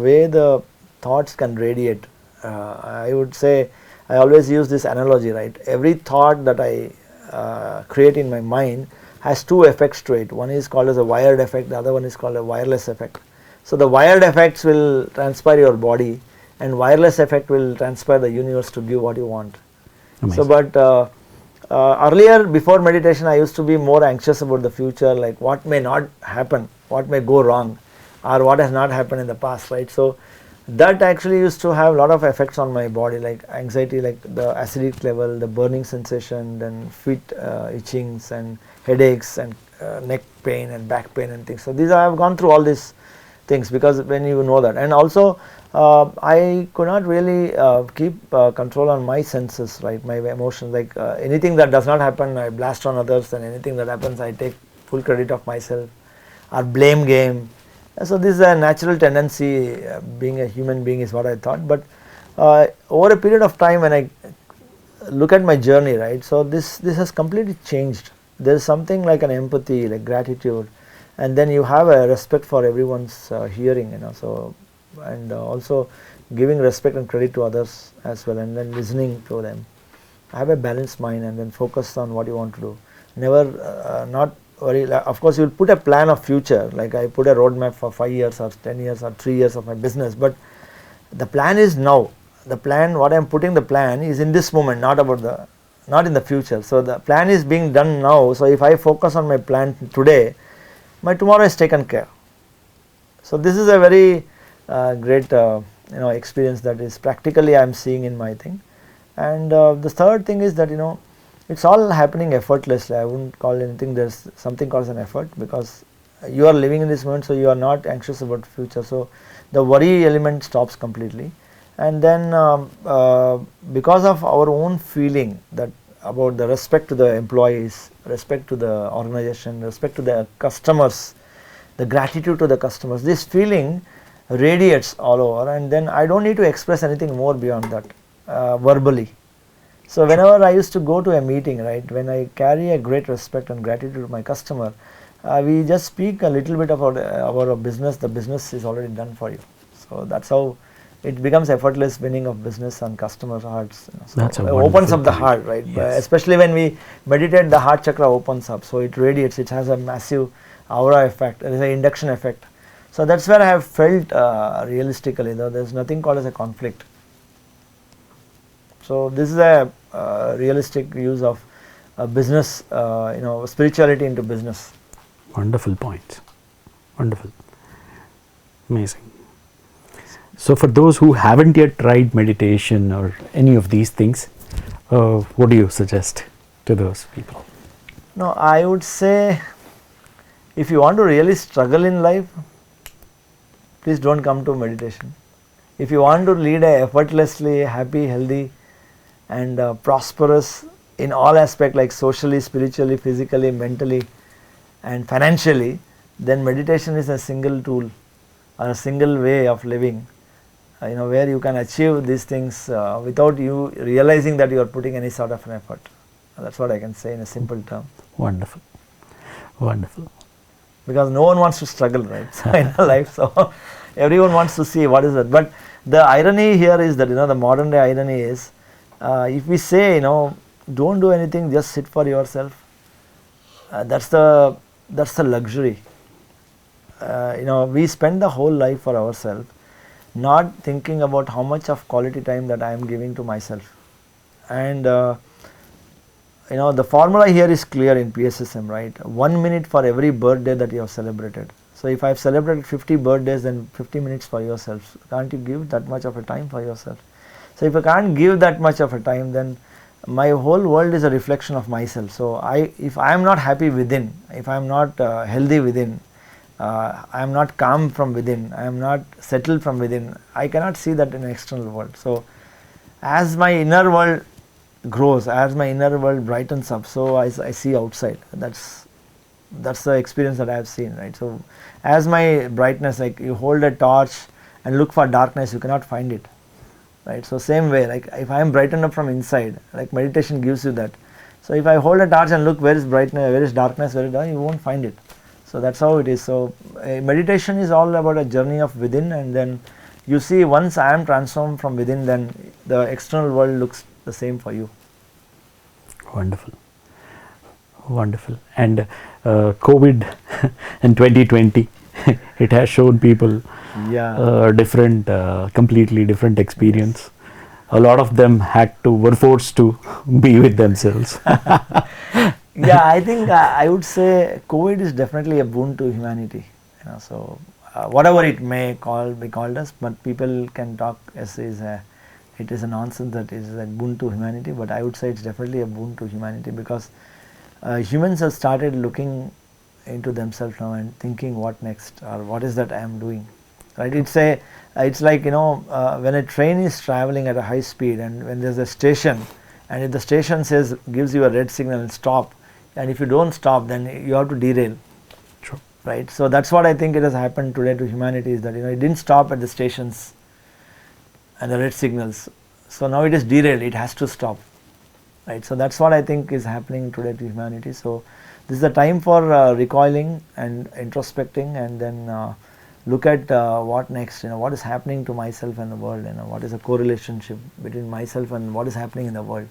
way the thoughts can radiate, I would say, I always use this analogy, right? Every thought that I create in my mind has 2 effects to it. One is called as a wired effect, the other one is called a wireless effect. So the wired effects will transpire your body, and wireless effect will transpire the universe to give what you want. Amazing. So but earlier, before meditation, I used to be more anxious about the future, like what may not happen, what may go wrong, or what has not happened in the past, right? So that actually used to have a lot of effects on my body, like anxiety, like the acidic level, the burning sensation, then feet itchings and headaches and neck pain and back pain and things. So these, I have gone through all these things, because when you know that, and also I could not really keep control on my senses, right? My emotions, like anything that does not happen, I blast on others, and anything that happens, I take full credit of myself, or blame game. So this is a natural tendency, being a human being, is what I thought. But over a period of time, when I look at my journey, right, so this has completely changed. There is something like an empathy, like gratitude, and then you have a respect for everyone's hearing, so, and also giving respect and credit to others as well, and then listening to them. Have a balanced mind, and then focus on what you want to do. Never not worry. Of course, you will put a plan of future, like I put a roadmap for 5 years or 10 years or 3 years of my business, but the plan is now. The plan, what I am putting the plan is in this moment, not in the future. So the plan is being done now. So if I focus on my plan today, my tomorrow is taken care. So this is a very great experience that is practically I am seeing in my thing. And the third thing is that it's all happening effortlessly. I wouldn't call anything, there's something called an effort, because you are living in this moment, so you are not anxious about the future. So the worry element stops completely. And then because of our own feeling that about the respect to the employees, respect to the organization, respect to the customers, the gratitude to the customers, this feeling radiates all over, and then I don't need to express anything more beyond that verbally. So whenever I used to go to a meeting, right, when I carry a great respect and gratitude to my customer, we just speak a little bit about our business. The business is already done for you. So that's how it becomes effortless winning of business and customers' hearts. So that's it opens up the heart, right? Yes. Especially when we meditate, the heart chakra opens up, so it radiates. It has a massive aura effect. There is an induction effect. So that's where I have felt realistically, though there's nothing called as a conflict. So this is a realistic use of business, spirituality into business. Wonderful point. Wonderful. Amazing. So for those who haven't yet tried meditation or any of these things, what do you suggest to those people? No, I would say if you want to really struggle in life, please don't come to meditation. If you want to lead a effortlessly happy, healthy and prosperous in all aspects like socially, spiritually, physically, mentally and financially, then meditation is a single tool or a single way of living, where you can achieve these things without you realizing that you are putting any sort of an effort. That's what I can say in a simple term. Wonderful. Wonderful. Because no one wants to struggle, right? So in life, so everyone wants to see what is it. But the irony here is that the modern day irony is, if we say don't do anything, just sit for yourself. That's the luxury. We spend the whole life for ourselves, not thinking about how much of quality time that I am giving to myself. And the formula here is clear in PSSM, right? 1 minute for every birthday that you have celebrated. So if I have celebrated 50 birthdays, then 50 minutes for yourself. Can't you give that much of a time for yourself? So if I can't give that much of a time, then my whole world is a reflection of myself. So if I am not happy within, if I am not healthy within, I am not calm from within, I am not settled from within, I cannot see that in the external world. So as my inner world grows, as my inner world brightens up, so I see outside. That's the experience that I have seen, right? So as my brightness, like you hold a torch and look for darkness, you cannot find it, right? So same way, like if I am brightened up from inside, like meditation gives you that. So if I hold a torch and look where is brightness, where is darkness, where is dark, you won't find it. So that's how it is. So meditation is all about a journey of within, and then you see once I am transformed from within, then the external world looks the same for you. Wonderful. Wonderful. And COVID in 2020, it has shown people different, completely different experience. A lot of them were forced to be with themselves. Yeah, I think I would say COVID is definitely a boon to humanity. So whatever it may be called as, but people can talk as it is a nonsense that is a boon to humanity. But I would say it's definitely a boon to humanity, because humans have started looking into themselves now and thinking what next, or what is that I am doing, right? It's like when a train is traveling at a high speed, and when there's a station, and if the station gives you a red signal and stop, and if you don't stop, then you have to derail. True. Right? So that's what I think it has happened today to humanity, is that it didn't stop at the stations and the red signals. So now it is derailed, it has to stop. Right? So that's what I think is happening today to humanity. So this is the time for recoiling and introspecting, and then look at what next, what is happening to myself and the world, what is the correlationship between myself and what is happening in the world.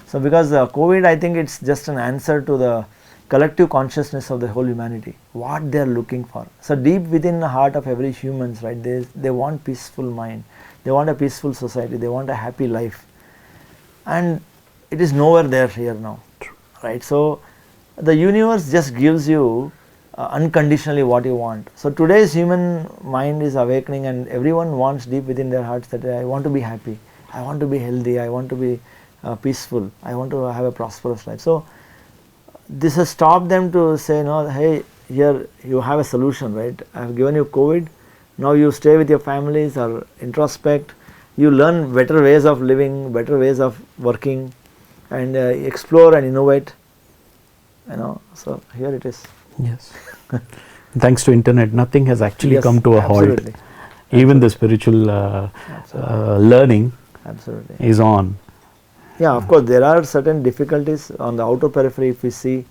So because COVID, I think it's just an answer to the collective consciousness of the whole humanity, what they are looking for. So deep within the heart of every human, right, they want peaceful mind, they want a peaceful society, they want a happy life, and it is nowhere there here now, right? So the universe just gives you unconditionally what you want. So today's human mind is awakening, and everyone wants deep within their hearts that I want to be happy, I want to be healthy, I want to be peaceful, I want to have a prosperous life. So this has stopped them to say, no, hey, here you have a solution, right? I have given you COVID, now you stay with your families or introspect, you learn better ways of living, better ways of working, and explore and innovate, so here it is. Yes. Thanks to internet, nothing has actually come to a absolutely. halt. Even the spiritual learning is on. Yeah, of course, there are certain difficulties on the outer periphery. If we see,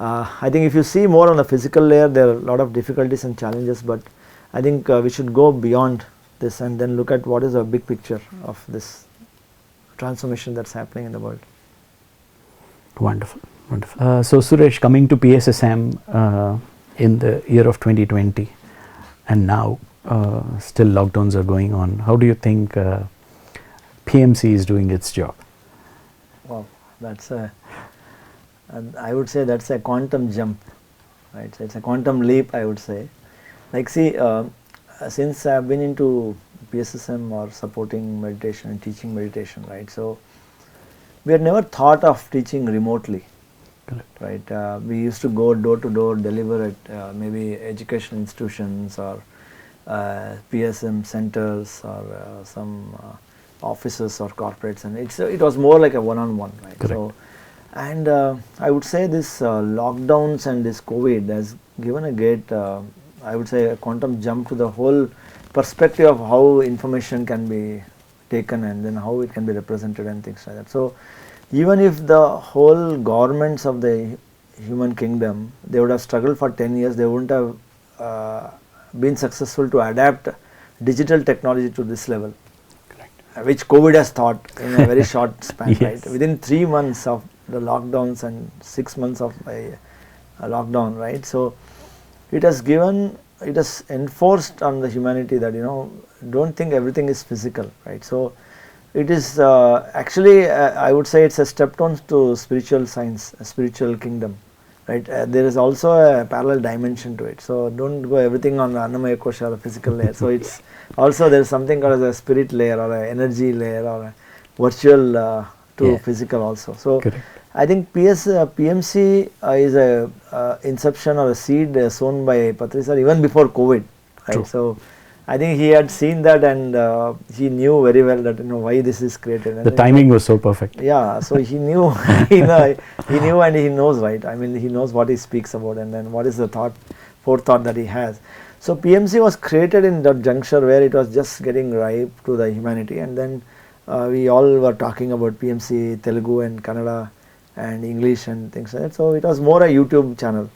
I think if you see more on the physical layer, there are a lot of difficulties and challenges, but I think we should go beyond this and then look at what is a big picture of this transformation that's happening in the world. Wonderful, wonderful. So Suresh, coming to PSSM in the year of 2020, and now still lockdowns are going on, how do you think PMC is doing its job? Wow, I would say that's a quantum jump, right? So it's a quantum leap, I would say. Like see, since I have been into PSSM or supporting meditation and teaching meditation, right? So we had never thought of teaching remotely. Correct. Right, we used to go door to door, deliver at maybe educational institutions or PSM centers or some offices or corporates, and it was more like a one-on-one, right? Correct. So, and I would say this lockdowns and this COVID has given a great, I would say, a quantum jump to the whole perspective of how information can be taken and then how it can be represented and things like that. So even if the whole governments of the human kingdom, they would have struggled for 10 years, they wouldn't have been successful to adapt digital technology to this level. Correct. Which COVID has taught in a very short span, Yes. right? Within 3 months of the lockdowns and 6 months of a lockdown, right? So it has given, it has enforced on the humanity that, you know, don't think everything is physical, right? So it is actually, I would say it's a stepstone to spiritual science, a spiritual kingdom, right? There is also a parallel dimension to it. So don't go everything on the Annamaya Kosha, the physical layer. So it's also there is something called as a spirit layer or an energy layer or a virtual to Yeah. physical also. So Correct. I think PMC is a inception or a seed sown by Patri sir even before COVID, right? True. So I think he had seen that and he knew very well that, you know, why this is created. And The timing was so perfect. yeah, so he knew, he knew and he knows, right? I mean, he knows what he speaks about and then what is the forethought that he has. So PMC was created in that juncture where it was just getting ripe to the humanity, and then we all were talking about PMC, Telugu and Kannada and English and things like that. So it was more a YouTube channel,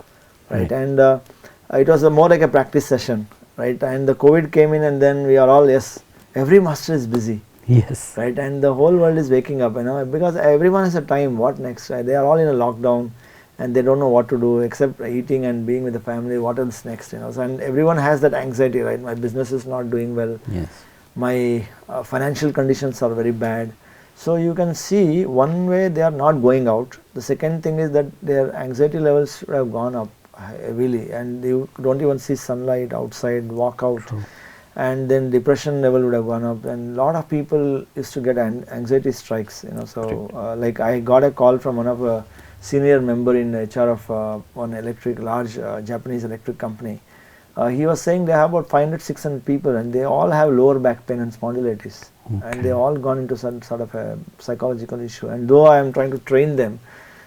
right? And it was more like a practice session, right? And the COVID came in and then we are all, yes, every master is busy. Yes. Right, and the whole world is waking up, you know, because everyone has a time, what next, right? They are all in a lockdown and they don't know what to do except eating and being with the family, what else next, you know. So, and everyone has that anxiety, right? My business is not doing well, Yes. my financial conditions are very bad. So you can see one way they are not going out. The second thing is that their anxiety levels should have gone up heavily, and you don't even see sunlight outside, walk out. True. And then depression level would have gone up, and a lot of people used to get anxiety strikes, you know. So like I got a call from one of a senior member in HR of one large Japanese electric company. He was saying they have about 500-600 people and they all have lower back pain and spondylitis, and they all gone into some sort of a psychological issue, and though I am trying to train them,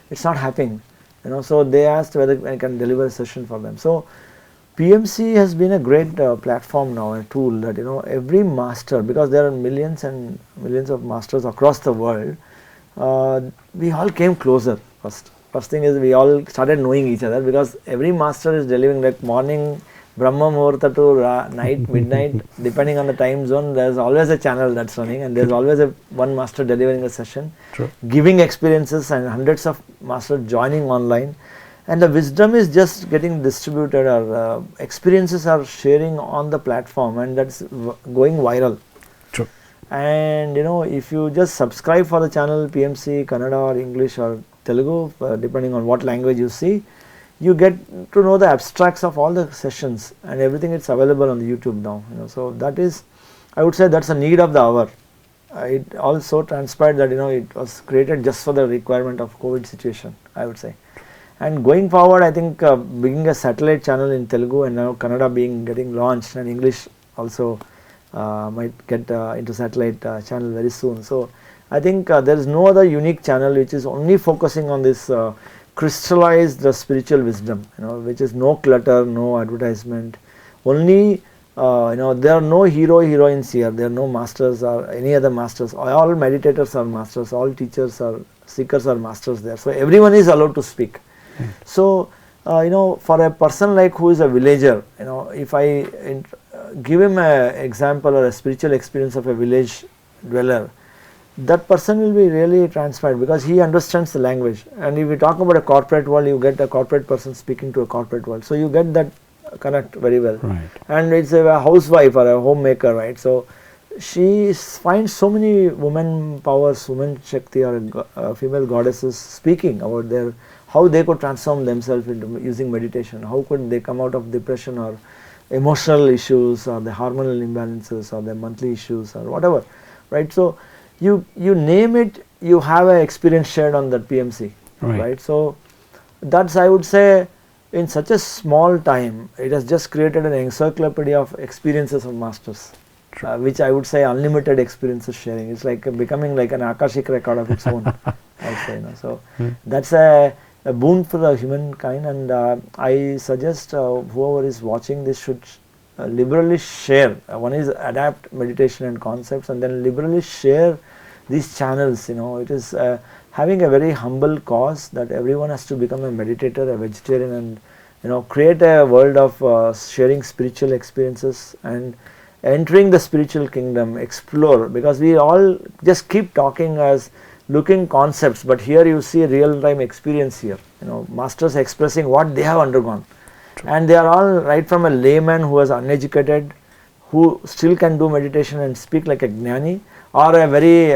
it's not happening, you know. So they asked whether I can deliver a session for them. So PMC has been a great platform now, a tool that, you know, every master, because there are millions and millions of masters across the world, we all came closer first. First thing is we all started knowing each other, because every master is delivering like morning Brahma Muhurta to night, midnight, depending on the time zone. There's always a channel that's running, and there's always one master delivering a session, True. giving experiences, and hundreds of masters joining online. And the wisdom is just getting distributed, or experiences are sharing on the platform, and that's going viral. True. And you know, if you just subscribe for the channel PMC Kannada or English or Telugu, depending on what language you see, you get to know the abstracts of all the sessions and everything. It's available on the YouTube now, you know. So that is, I would say, that's a need of the hour. It also transpired that, you know, it was created just for the requirement of COVID situation, I would say. And going forward, I think being a satellite channel in Telugu and now Kannada getting launched, and English also might get into satellite channel very soon. So I think there is no other unique channel which is only focusing on this crystallized spiritual wisdom, you know, which is no clutter, no advertisement, only you know, there are no heroines here, there are no masters or any other masters. All meditators are masters, all teachers or seekers are masters there. So everyone is allowed to speak. So you know, for a person like who is a villager, you know, if I give him an example or a spiritual experience of a village dweller, that person will be really transparent because he understands the language. And if we talk about a corporate world, you get a corporate person speaking to a corporate world, so you get that connect very well. Right. And it's a housewife or a homemaker, right? So she finds so many women powers, women Shakti or female goddesses speaking about how they could transform themselves into using meditation, how could they come out of depression or emotional issues or the hormonal imbalances or the monthly issues or whatever, right? So you name it, you have an experience shared on that PMC, right? So that's, I would say, in such a small time, it has just created an encyclopedia of experiences of masters, which I would say unlimited experiences sharing. It's like becoming like an Akashic record of its own. I would say, you know. So that's a boon for the humankind, and I suggest whoever is watching this should liberally share. One is adapt meditation and concepts, and then liberally share these channels. You know, it is having a very humble cause that everyone has to become a meditator, a vegetarian, and you know, create a world of sharing spiritual experiences and entering the spiritual kingdom, explore, because we all just keep talking as looking concepts, but here you see real time experience here, you know, masters expressing what they have undergone. True. And they are all right from a layman who is uneducated, who still can do meditation and speak like a jnani, or a very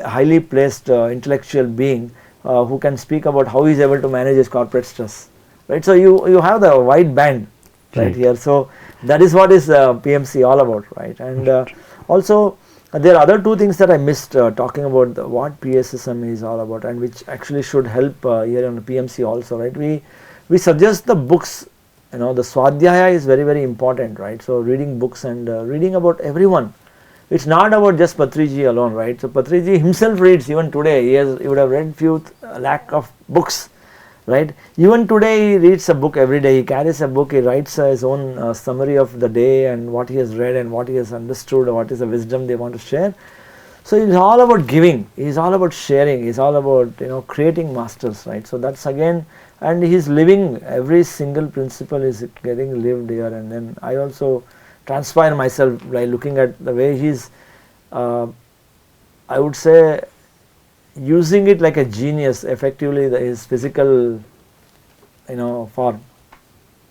highly placed intellectual being who can speak about how he is able to manage his corporate stress, right? So you have the wide band right here. So that is what is PMC all about, right? And also there are other two things that I missed talking about what PSSM is all about, and which actually should help here on the PMC also, right? We suggest the books, you know, the Swadhyaya is very, very important, right? So reading books and reading about everyone. It's not about just Patriji alone, right? So Patriji himself reads even today. He would have read few lakh of books, right? Even today he reads a book every day. He carries a book. He writes his own summary of the day and what he has read and what he has understood, or what is the wisdom they want to share. So it's all about giving. It's all about sharing. It's all about, you know, creating masters, right? So that's again, and he's living, every single principle is getting lived here. And then I also transpire myself by looking at the way he's, I would say, using it like a genius effectively, his physical, you know, form,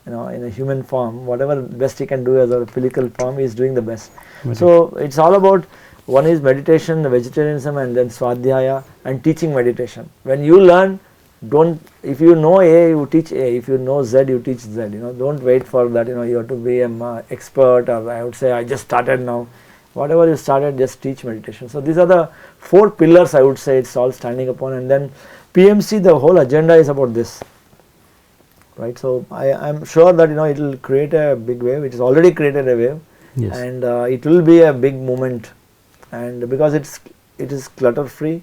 you know, in a human form, whatever best he can do as a physical form, he is doing the best. So it's all about, one is meditation, the vegetarianism, and then Swadhyaya and teaching meditation. When you learn, if you know A, you teach A, if you know Z, you teach Z, you know, don't wait for that, you know, you have to be an expert, or I would say I just started now. Whatever you started, just teach meditation. So these are the 4 pillars, I would say, it's all standing upon. And then PMC, the whole agenda is about this, right? So I am sure that, you know, it will create a big wave. It has already created a wave. Yes. And it will be a big movement, and because it is clutter free,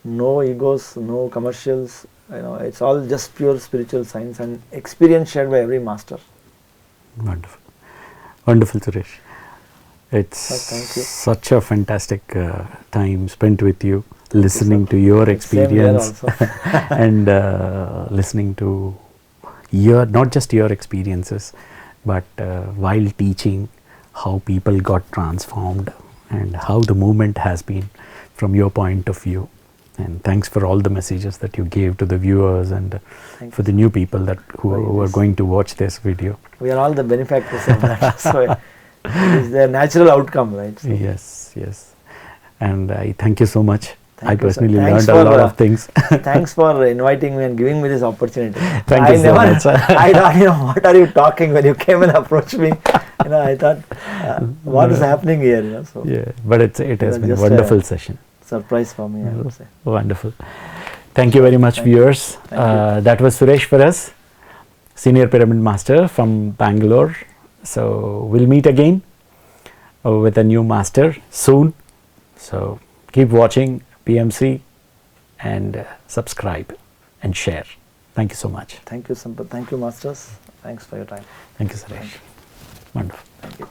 no egos, no commercials, you know, it's all just pure spiritual science and experience shared by every master. Wonderful, wonderful, Suresh. It's such a fantastic time spent with you, listening to your experience and listening to not just your experiences, but while teaching, how people got transformed and how the movement has been from your point of view. And thanks for all the messages that you gave to the viewers and for the new people that who are going to watch this video. We are all the benefactors of that. So it is the natural outcome, right? So yes, yes. And I thank you so much. I personally learned a lot of things. Thanks for inviting me and giving me this opportunity. Thank you so much. I thought, you know, what are you talking when you came and approached me? You know, I thought, what is happening here? You know, so yeah, but it has been a wonderful session. Surprise for me, I would say. Wonderful. Thank you very much, viewers. That was Suresh Faras, Senior Pyramid Master from Bangalore. So we'll meet again with a new master soon. So keep watching PMC and subscribe and share. Thank you so much. Thank you, Sampath. Thank you, masters. Thanks for your time. Thank you, Suresh. Wonderful. Thank you.